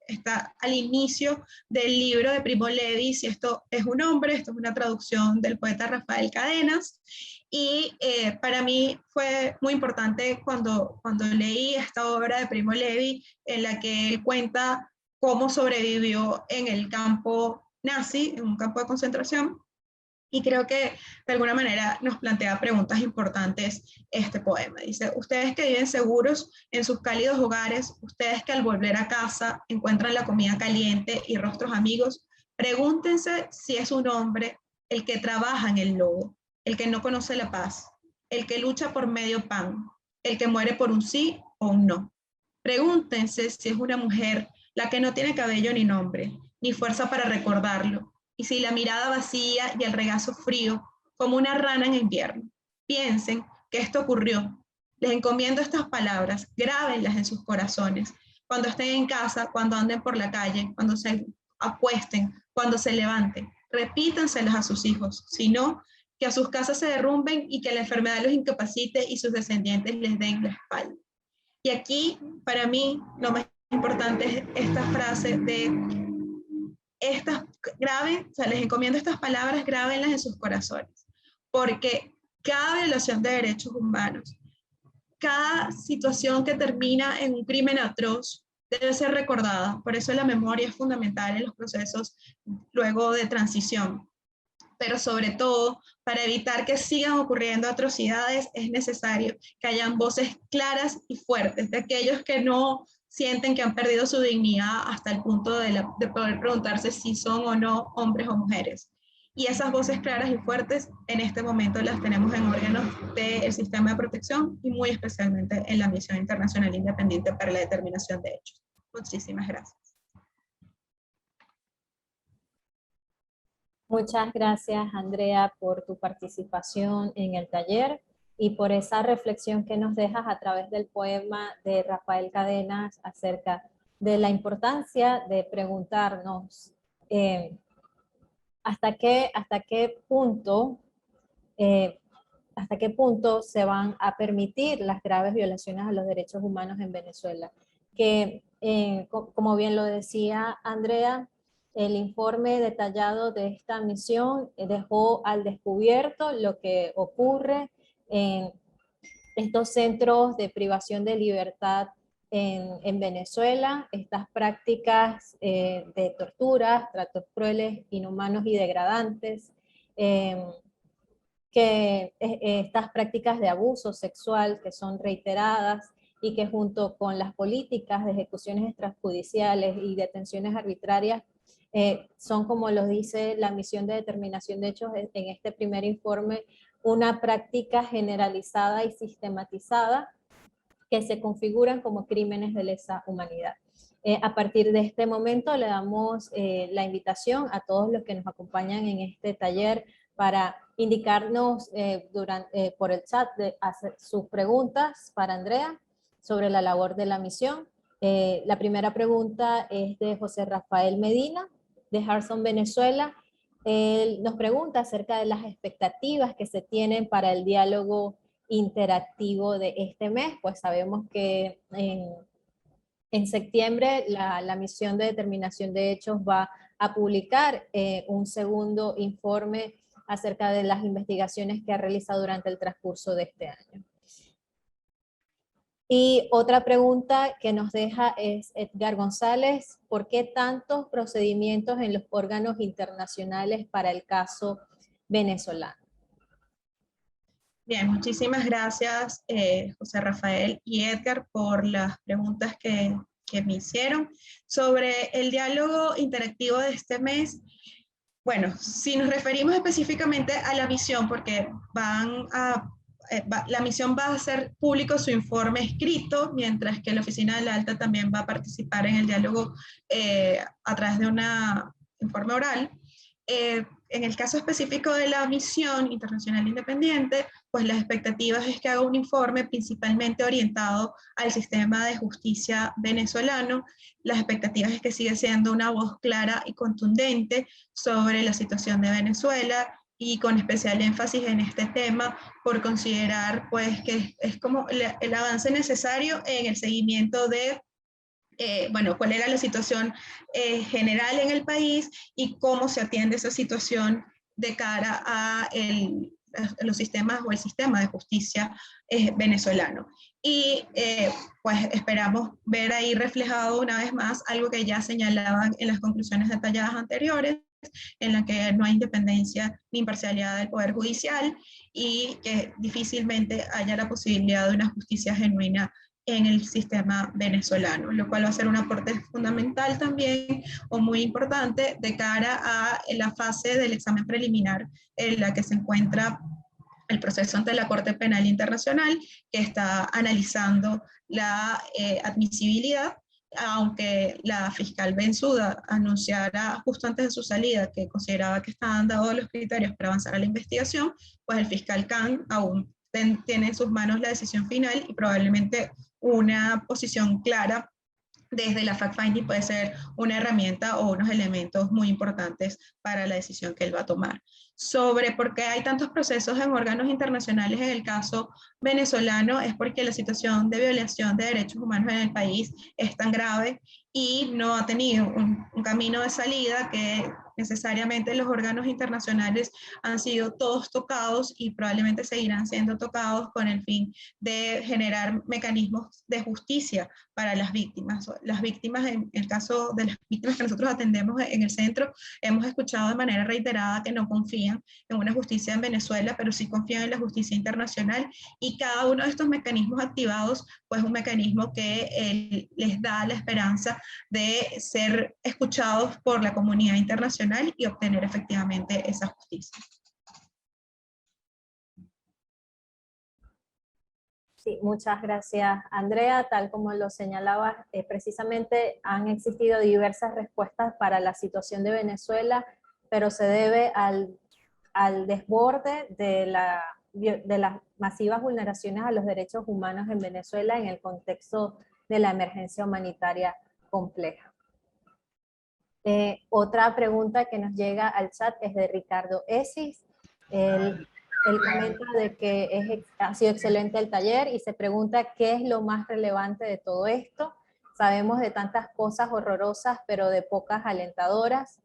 está al inicio del libro de Primo Levi, Si esto es un hombre. Esto es una traducción del poeta Rafael Cadenas, y para mí fue muy importante cuando leí esta obra de Primo Levi, en la que él cuenta cómo sobrevivió en el campo nazi, en un campo de concentración, y creo que de alguna manera nos plantea preguntas importantes este poema. Dice: ustedes que viven seguros en sus cálidos hogares, ustedes que al volver a casa encuentran la comida caliente y rostros amigos, pregúntense si es un hombre el que trabaja en el lodo, el que no conoce la paz, el que lucha por medio pan, el que muere por un sí o un no. Pregúntense si es una mujer la que no tiene cabello ni nombre, ni fuerza para recordarlo, y si la mirada vacía y el regazo frío, como una rana en invierno. Piensen que esto ocurrió. Les encomiendo estas palabras, grábenlas en sus corazones, cuando estén en casa, cuando anden por la calle, cuando se acuesten, cuando se levanten. Repítanselas a sus hijos, si no, que a sus casas se derrumben y que la enfermedad los incapacite y sus descendientes les den la espalda. Y aquí, para mí, lo más importante es esta frase de les encomiendo estas palabras, grábenlas en sus corazones, porque cada violación de derechos humanos, cada situación que termina en un crimen atroz, debe ser recordada. Por eso la memoria es fundamental en los procesos luego de transición. Pero sobre todo, para evitar que sigan ocurriendo atrocidades, es necesario que hayan voces claras y fuertes de aquellos que no sienten que han perdido su dignidad hasta el punto de poder preguntarse si son o no hombres o mujeres. Y esas voces claras y fuertes en este momento las tenemos en órganos del sistema de protección y muy especialmente en la Misión Internacional Independiente para la Determinación de Hechos. Muchísimas gracias. Muchas gracias, Andrea, por tu participación en el taller y por esa reflexión que nos dejas a través del poema de Rafael Cadenas acerca de la importancia de preguntarnos hasta qué punto se van a permitir las graves violaciones a los derechos humanos en Venezuela. Que, como bien lo decía Andrea, el informe detallado de esta misión dejó al descubierto lo que ocurre en estos centros de privación de libertad en Venezuela, estas prácticas de torturas, tratos crueles, inhumanos y degradantes, que estas prácticas de abuso sexual que son reiteradas y que junto con las políticas de ejecuciones extrajudiciales y detenciones arbitrarias son, como lo dice la misión de determinación de hechos en este primer informe, una práctica generalizada y sistematizada que se configuran como crímenes de lesa humanidad. A partir de este momento le damos la invitación a todos los que nos acompañan en este taller para indicarnos por el chat de hacer sus preguntas para Andrea sobre la labor de la misión. La primera pregunta es de José Rafael Medina, de Harson, Venezuela. Él nos pregunta acerca de las expectativas que se tienen para el diálogo interactivo de este mes. Pues sabemos que en septiembre la misión de determinación de hechos va a publicar un segundo informe acerca de las investigaciones que ha realizado durante el transcurso de este año. Y otra pregunta que nos deja es Edgar González: ¿por qué tantos procedimientos en los órganos internacionales para el caso venezolano? Bien, muchísimas gracias José Rafael y Edgar por las preguntas que me hicieron. Sobre el diálogo interactivo de este mes, bueno, si nos referimos específicamente a la misión, porque la misión va a hacer público su informe escrito, mientras que la Oficina de la Alta también va a participar en el diálogo a través de un informe oral. En el caso específico de la misión internacional independiente, pues las expectativas es que haga un informe principalmente orientado al sistema de justicia venezolano. Las expectativas es que siga siendo una voz clara y contundente sobre la situación de Venezuela, y con especial énfasis en este tema, por considerar pues que es como el avance necesario en el seguimiento de bueno, cuál era la situación general en el país y cómo se atiende esa situación de cara a los sistemas o el sistema de justicia venezolano. Y pues esperamos ver ahí reflejado una vez más algo que ya señalaban en las conclusiones detalladas anteriores, en la que no hay independencia ni imparcialidad del Poder Judicial y que difícilmente haya la posibilidad de una justicia genuina en el sistema venezolano, lo cual va a ser un aporte fundamental también o muy importante de cara a la fase del examen preliminar en la que se encuentra el proceso ante la Corte Penal Internacional, que está analizando la admisibilidad, aunque la fiscal Bensouda anunciara justo antes de su salida que consideraba que estaban dados los criterios para avanzar a la investigación, pues el fiscal Khan aún tiene en sus manos la decisión final y probablemente una posición clara desde la fact-finding puede ser una herramienta o unos elementos muy importantes para la decisión que él va a tomar. Sobre por qué hay tantos procesos en órganos internacionales en el caso venezolano, es porque la situación de violación de derechos humanos en el país es tan grave y no ha tenido un camino de salida, que necesariamente los órganos internacionales han sido todos tocados y probablemente seguirán siendo tocados con el fin de generar mecanismos de justicia para las víctimas. Las víctimas, en el caso de las víctimas que nosotros atendemos en el centro, hemos escuchado de manera reiterada que no confían en una justicia en Venezuela, pero sí confían en la justicia internacional, y cada uno de estos mecanismos activados, pues un mecanismo que les da la esperanza de ser escuchados por la comunidad internacional y obtener efectivamente esa justicia. Sí, muchas gracias, Andrea. Tal como lo señalabas, precisamente han existido diversas respuestas para la situación de Venezuela, pero se debe al desborde de las masivas vulneraciones a los derechos humanos en Venezuela en el contexto de la emergencia humanitaria compleja. Otra pregunta que nos llega al chat es de Ricardo Esis. Él comenta de que ha sido excelente el taller y se pregunta qué es lo más relevante de todo esto. Sabemos de tantas cosas horrorosas, pero de pocas alentadoras.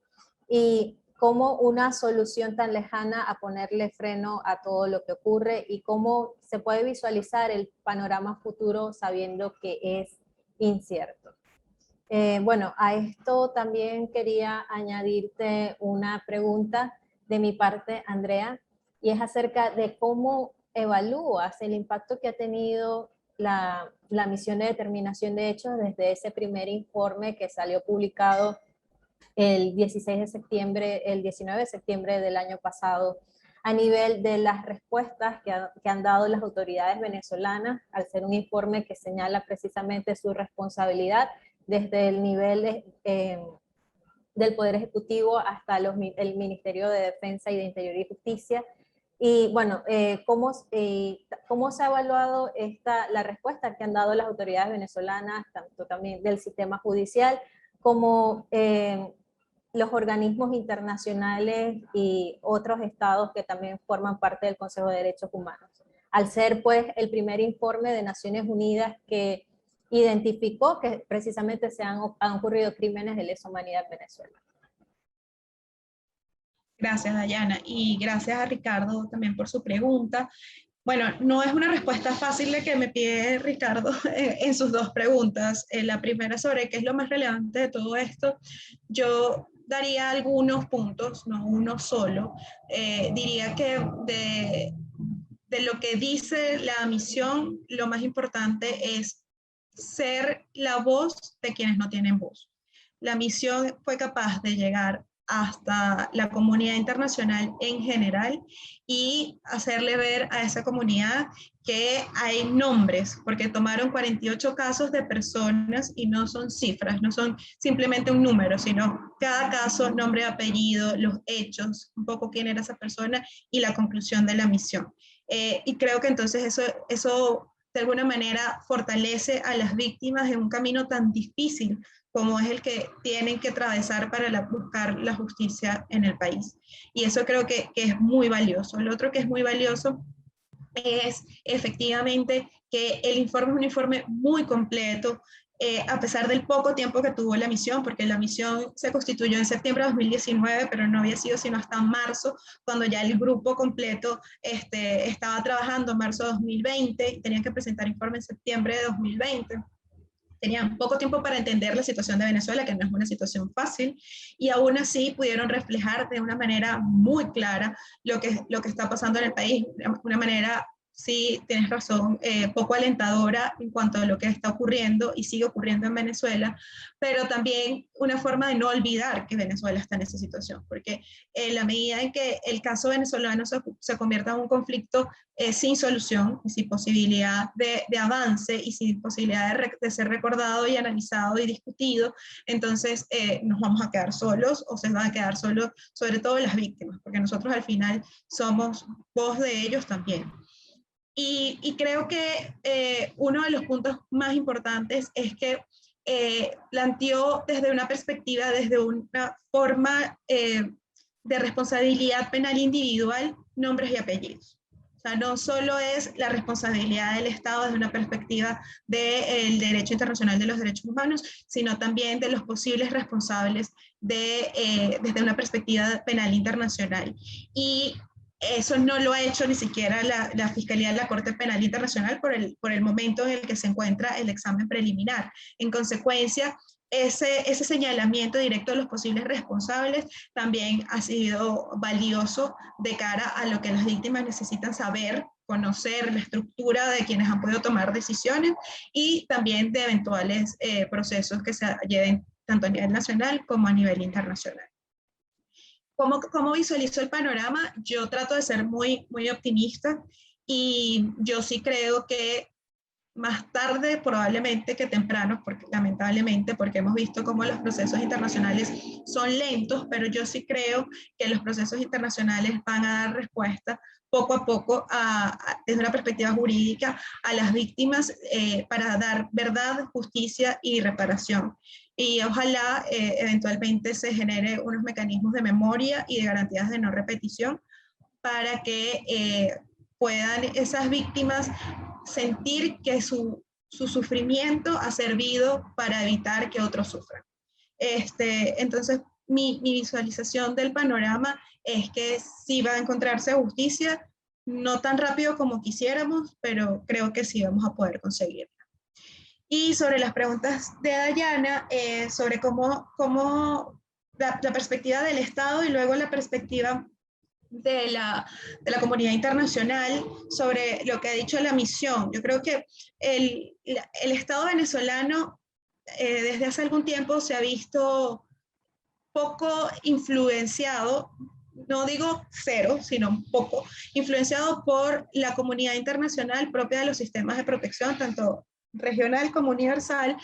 Y cómo una solución tan lejana a ponerle freno a todo lo que ocurre, y cómo se puede visualizar el panorama futuro sabiendo que es incierto. Bueno, a esto también quería añadirte una pregunta de mi parte, Andrea, y es acerca de cómo evalúas el impacto que ha tenido la misión de determinación de hechos desde ese primer informe que salió publicado el 16 de septiembre, el 19 de septiembre del año pasado, a nivel de las respuestas que han dado las autoridades venezolanas, al ser un informe que señala precisamente su responsabilidad desde el nivel del Poder Ejecutivo hasta el Ministerio de Defensa y de Interior y Justicia. Y bueno, ¿cómo se ha evaluado la respuesta que han dado las autoridades venezolanas, tanto también del sistema judicial, como los organismos internacionales y otros estados que también forman parte del Consejo de Derechos Humanos? Al ser pues el primer informe de Naciones Unidas que identificó que precisamente han ocurrido crímenes de lesa humanidad en Venezuela. Gracias, Dayana, y gracias a Ricardo también por su pregunta. Bueno, no es una respuesta fácil la que me pide Ricardo en sus dos preguntas. La primera sobre qué es lo más relevante de todo esto, yo daría algunos puntos, no uno solo. Diría que de lo que dice la misión, lo más importante es ser la voz de quienes no tienen voz. La misión fue capaz de llegar hasta la comunidad internacional en general y hacerle ver a esa comunidad que hay nombres, porque tomaron 48 casos de personas y no son cifras, no son simplemente un número, sino cada caso, nombre, apellido, los hechos, un poco quién era esa persona y la conclusión de la misión. Y creo que entonces eso de alguna manera fortalece a las víctimas en un camino tan difícil como es el que tienen que atravesar para buscar la justicia en el país. Y eso creo que es muy valioso. Lo otro que es muy valioso es efectivamente que el informe es un informe muy completo, a pesar del poco tiempo que tuvo la misión, porque la misión se constituyó en septiembre de 2019, pero no había sido sino hasta marzo, cuando ya el grupo completo estaba trabajando en marzo de 2020 y tenían que presentar informe en septiembre de 2020. Tenían poco tiempo para entender la situación de Venezuela, que no es una situación fácil, y aún así pudieron reflejar de una manera muy clara lo que está pasando en el país, de una manera, sí, tienes razón, poco alentadora en cuanto a lo que está ocurriendo y sigue ocurriendo en Venezuela, pero también una forma de no olvidar que Venezuela está en esa situación, porque en la medida en que el caso venezolano se convierta en un conflicto sin solución, sin posibilidad de avance y sin posibilidad de ser recordado y analizado y discutido, entonces nos vamos a quedar solos o se van a quedar solos, sobre todo las víctimas, porque nosotros al final somos voz de ellos también. Y creo que uno de los puntos más importantes es que planteó desde una perspectiva, desde una forma de responsabilidad penal individual, nombres y apellidos. O sea, no solo es la responsabilidad del Estado desde una perspectiva del derecho internacional de los derechos humanos, sino también de los posibles responsables desde una perspectiva penal internacional. Y eso no lo ha hecho ni siquiera la Fiscalía de la Corte Penal Internacional por el momento en el que se encuentra el examen preliminar. En consecuencia, ese señalamiento directo de los posibles responsables también ha sido valioso de cara a lo que las víctimas necesitan saber, conocer la estructura de quienes han podido tomar decisiones y también de eventuales procesos que se lleven tanto a nivel nacional como a nivel internacional. ¿Cómo visualizo el panorama? Yo trato de ser muy, muy optimista y yo sí creo que más tarde probablemente que temprano, porque, lamentablemente, porque hemos visto cómo los procesos internacionales son lentos, pero yo sí creo que los procesos internacionales van a dar respuesta poco a poco desde una perspectiva jurídica a las víctimas para dar verdad, justicia y reparación. Y ojalá eventualmente se genere unos mecanismos de memoria y de garantías de no repetición para que puedan esas víctimas sentir que su sufrimiento ha servido para evitar que otros sufran. Entonces, mi visualización del panorama es que sí va a encontrarse justicia, no tan rápido como quisiéramos, pero creo que sí vamos a poder conseguirla. Y sobre las preguntas de Dayana, sobre cómo la perspectiva del Estado y luego la perspectiva de la comunidad internacional sobre lo que ha dicho la misión. Yo creo que el Estado venezolano desde hace algún tiempo se ha visto poco influenciado, no digo cero, sino poco, influenciado por la comunidad internacional propia de los sistemas de protección, tanto regional como universal,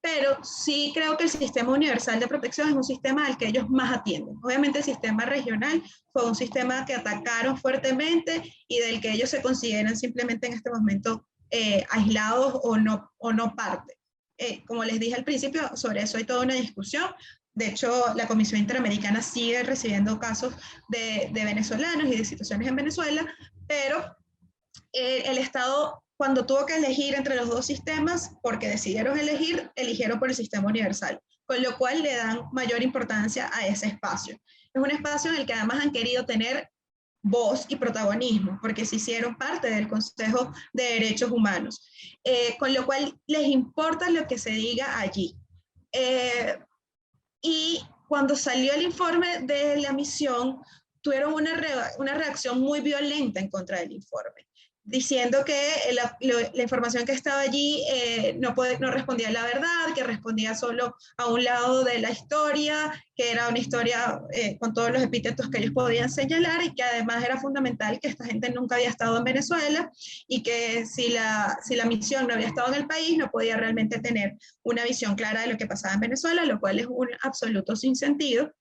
pero sí creo que el sistema universal de protección es un sistema al que ellos más atienden. Obviamente el sistema regional fue un sistema que atacaron fuertemente y del que ellos se consideran simplemente en este momento aislados o no parte. Como les dije al principio, sobre eso hay toda una discusión. De hecho, la Comisión Interamericana sigue recibiendo casos de venezolanos y de situaciones en Venezuela, pero el Estado, cuando tuvo que elegir entre los dos sistemas, porque decidieron elegir, eligieron por el sistema universal, con lo cual le dan mayor importancia a ese espacio. Es un espacio en el que además han querido tener voz y protagonismo, porque se hicieron parte del Consejo de Derechos Humanos, con lo cual les importa lo que se diga allí. Y cuando salió el informe de la misión, tuvieron una reacción muy violenta en contra del informe, diciendo que la información que estaba allí no respondía a la verdad, que respondía solo a un lado de la historia, que era una historia con todos los epítetos que ellos podían señalar y que además era fundamental que esta gente nunca había estado en Venezuela y que si la misión no había estado en el país no podía realmente tener una visión clara de lo que pasaba en Venezuela, lo cual es un absoluto sinsentido,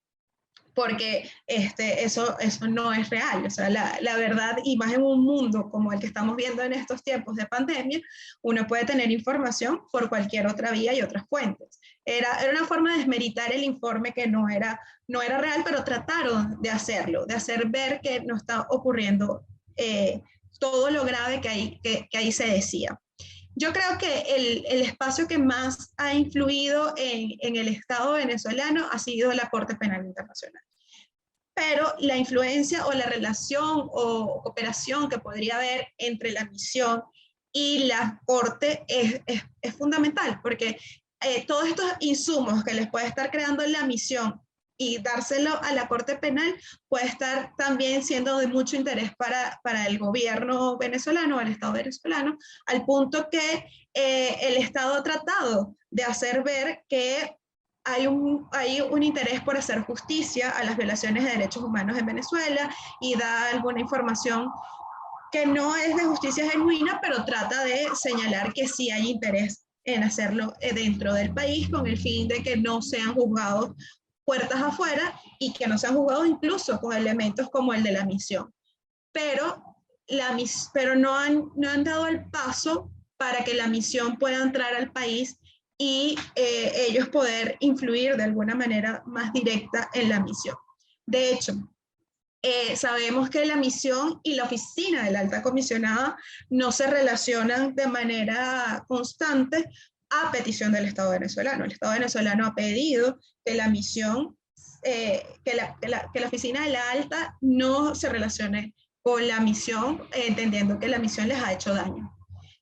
porque eso no es real. O sea, la verdad, y más en un mundo como el que estamos viendo en estos tiempos de pandemia, uno puede tener información por cualquier otra vía y otras fuentes. Era una forma de desmeritar el informe que no era real, pero trataron de hacerlo, de hacer ver que no está ocurriendo todo lo grave que ahí se decía. Yo creo que el espacio que más ha influido en el Estado venezolano ha sido la Corte Penal Internacional. Pero la influencia o la relación o cooperación que podría haber entre la misión y la Corte es fundamental, porque todos estos insumos que les puede estar creando la misión y dárselo a la Corte Penal puede estar también siendo de mucho interés para el gobierno venezolano, el Estado venezolano, al punto que el Estado ha tratado de hacer ver que hay un interés por hacer justicia a las violaciones de derechos humanos en Venezuela y da alguna información que no es de justicia genuina, pero trata de señalar que sí hay interés en hacerlo dentro del país con el fin de que no sean juzgados puertas afuera y que no sean juzgados incluso con elementos como el de la misión. Pero no han dado el paso para que la misión pueda entrar al país y ellos poder influir de alguna manera más directa en la misión. De hecho, sabemos que la misión y la oficina de la alta comisionada no se relacionan de manera constante a petición del Estado venezolano. El Estado venezolano ha pedido que la misión, que la oficina de la alta no se relacione con la misión, entendiendo que la misión les ha hecho daño.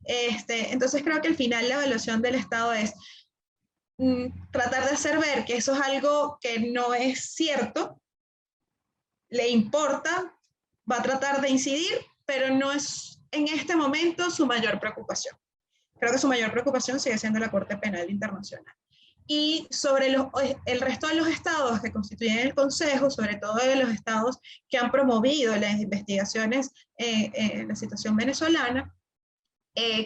Entonces creo que al final la evaluación del Estado es tratar de hacer ver que eso es algo que no es cierto, le importa, va a tratar de incidir, pero no es en este momento su mayor preocupación. Creo que su mayor preocupación sigue siendo la Corte Penal Internacional. Y sobre el resto de los estados que constituyen el Consejo, sobre todo de los estados que han promovido las investigaciones en la situación venezolana,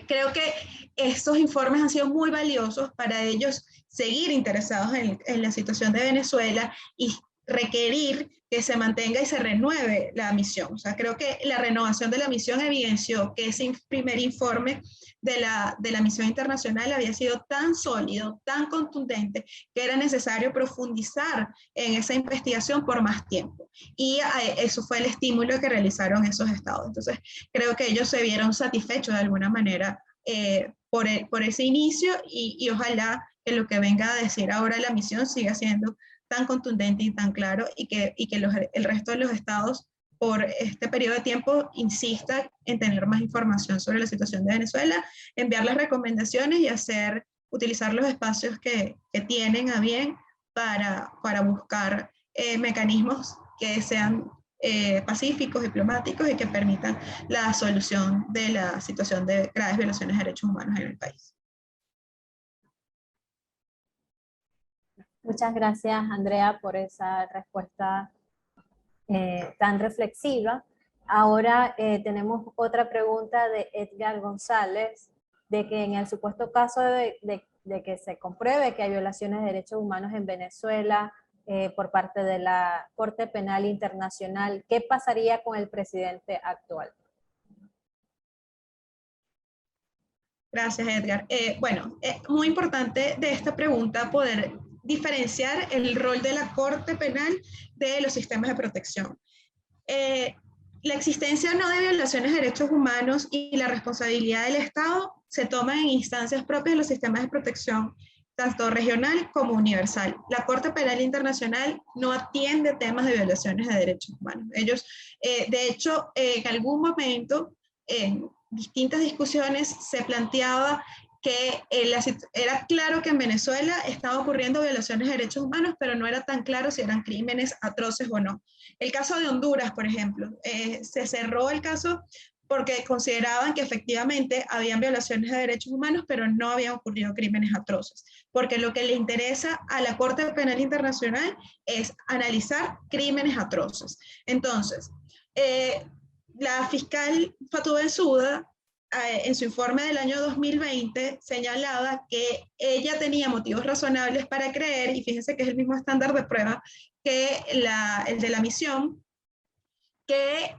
creo que estos informes han sido muy valiosos para ellos seguir interesados en la situación de Venezuela y requerir que se mantenga y se renueve la misión. O sea, creo que la renovación de la misión evidenció que ese primer informe de la misión internacional había sido tan sólido, tan contundente, que era necesario profundizar en esa investigación por más tiempo. Y eso fue el estímulo que realizaron esos estados. Entonces, creo que ellos se vieron satisfechos de alguna manera por ese inicio y ojalá que lo que venga a decir ahora la misión siga siendo tan contundente y tan claro y que el resto de los estados por este periodo de tiempo insista en tener más información sobre la situación de Venezuela, enviar las recomendaciones y utilizar los espacios que tienen a bien para buscar mecanismos que sean pacíficos, diplomáticos y que permitan la solución de la situación de graves violaciones de derechos humanos en el país. Muchas gracias, Andrea, por esa respuesta tan reflexiva. Ahora tenemos otra pregunta de Edgar González, de que en el supuesto caso de que se compruebe que hay violaciones de derechos humanos en Venezuela por parte de la Corte Penal Internacional, ¿qué pasaría con el presidente actual? Gracias, Edgar. Bueno, es muy importante de esta pregunta poder diferenciar el rol de la Corte Penal de los sistemas de protección. La existencia o no de violaciones de derechos humanos y la responsabilidad del Estado se toman en instancias propias de los sistemas de protección, tanto regional como universal. La Corte Penal Internacional no atiende temas de violaciones de derechos humanos. Ellos, de hecho, en algún momento, en distintas discusiones, se planteaba que era claro que en Venezuela estaban ocurriendo violaciones de derechos humanos, pero no era tan claro si eran crímenes atroces o no. El caso de Honduras, por ejemplo, se cerró el caso porque consideraban que efectivamente habían violaciones de derechos humanos, pero no habían ocurrido crímenes atroces, porque lo que le interesa a la Corte Penal Internacional es analizar crímenes atroces. Entonces, la fiscal Fatou Bensouda, en su informe del año 2020, señalaba que ella tenía motivos razonables para creer, y fíjense que es el mismo estándar de prueba que el de la misión, que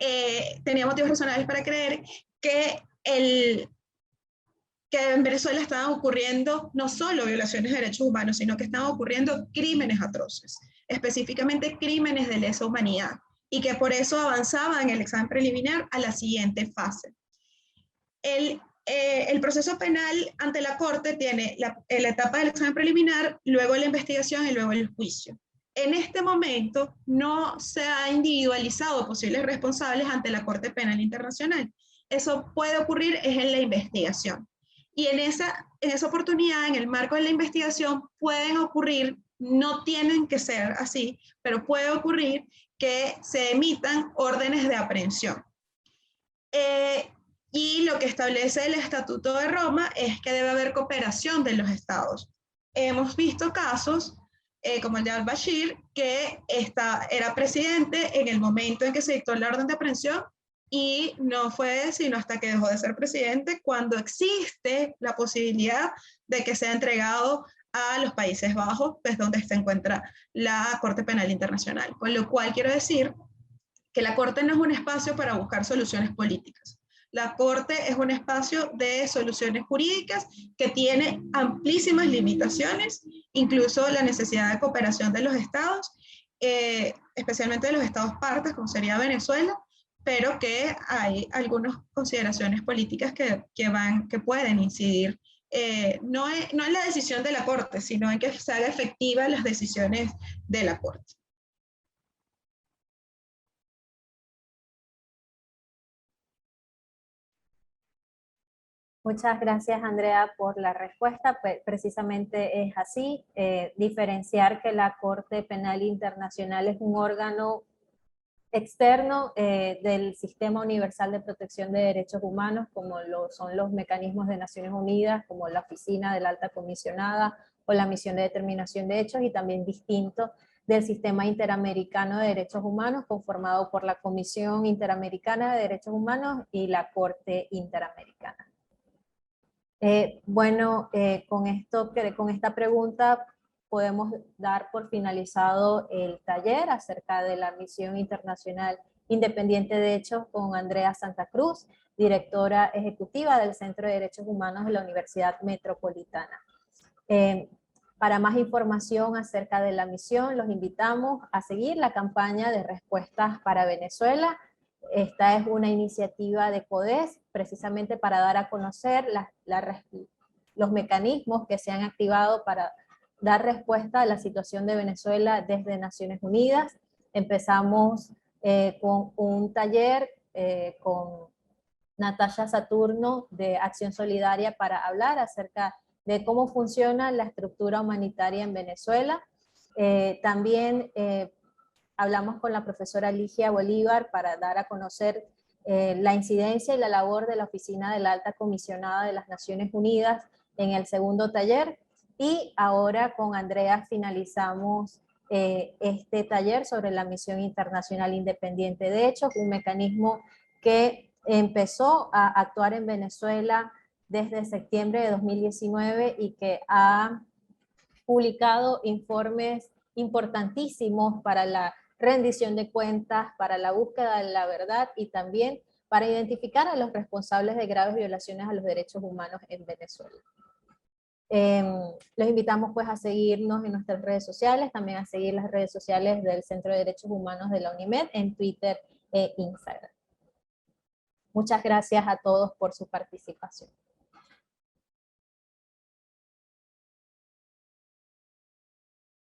tenía motivos razonables para creer que que en Venezuela estaban ocurriendo no solo violaciones de derechos humanos, sino que estaban ocurriendo crímenes atroces, específicamente crímenes de lesa humanidad, y que por eso avanzaba en el examen preliminar a la siguiente fase. El proceso penal ante la Corte tiene la etapa del examen preliminar, luego la investigación y luego el juicio. En este momento no se ha individualizado posibles responsables ante la Corte Penal Internacional. Eso puede ocurrir es en la investigación. Y en esa oportunidad, en el marco de la investigación, pueden ocurrir, no tienen que ser así, pero puede ocurrir que se emitan órdenes de aprehensión. Y lo que establece el Estatuto de Roma es que debe haber cooperación de los estados. Hemos visto casos como el de al-Bashir, que era presidente en el momento en que se dictó la orden de aprehensión, y no fue sino hasta que dejó de ser presidente cuando existe la posibilidad de que sea entregado a los Países Bajos, pues donde se encuentra la Corte Penal Internacional. Con lo cual quiero decir que la Corte no es un espacio para buscar soluciones políticas. La Corte es un espacio de soluciones jurídicas que tiene amplísimas limitaciones, incluso la necesidad de cooperación de los estados, especialmente de los estados partes, como sería Venezuela, pero que hay algunas consideraciones políticas que pueden incidir no en la decisión de la Corte, sino en que se haga efectiva las decisiones de la Corte. Muchas gracias, Andrea, por la respuesta. Precisamente es así, diferenciar que la Corte Penal Internacional es un órgano externo del Sistema Universal de Protección de Derechos Humanos, como son los mecanismos de Naciones Unidas, como la Oficina de la Alta Comisionada o la Misión de Determinación de Hechos, y también distinto del Sistema Interamericano de Derechos Humanos, conformado por la Comisión Interamericana de Derechos Humanos y la Corte Interamericana. Bueno, con esta pregunta podemos dar por finalizado el taller acerca de la Misión Internacional Independiente de Hechos con Andrea Santa Cruz, directora ejecutiva del Centro de Derechos Humanos de la Universidad Metropolitana. Para más información acerca de la misión, los invitamos a seguir la campaña de respuestas para Venezuela. Esta es una iniciativa de CODES precisamente para dar a conocer los mecanismos que se han activado para dar respuesta a la situación de Venezuela desde Naciones Unidas. Empezamos con un taller con Natalia Saturno de Acción Solidaria para hablar acerca de cómo funciona la estructura humanitaria en Venezuela. También hablamos con la profesora Ligia Bolívar para dar a conocer la incidencia y la labor de la Oficina de la Alta Comisionada de las Naciones Unidas en el segundo taller, y ahora con Andrea finalizamos este taller sobre la Misión Internacional Independiente de Hechos, un mecanismo que empezó a actuar en Venezuela desde septiembre de 2019 y que ha publicado informes importantísimos para la rendición de cuentas, para la búsqueda de la verdad y también para identificar a los responsables de graves violaciones a los derechos humanos en Venezuela. Los invitamos pues a seguirnos en nuestras redes sociales, también a seguir las redes sociales del Centro de Derechos Humanos de la UNIMED en Twitter e Instagram. Muchas gracias a todos por su participación.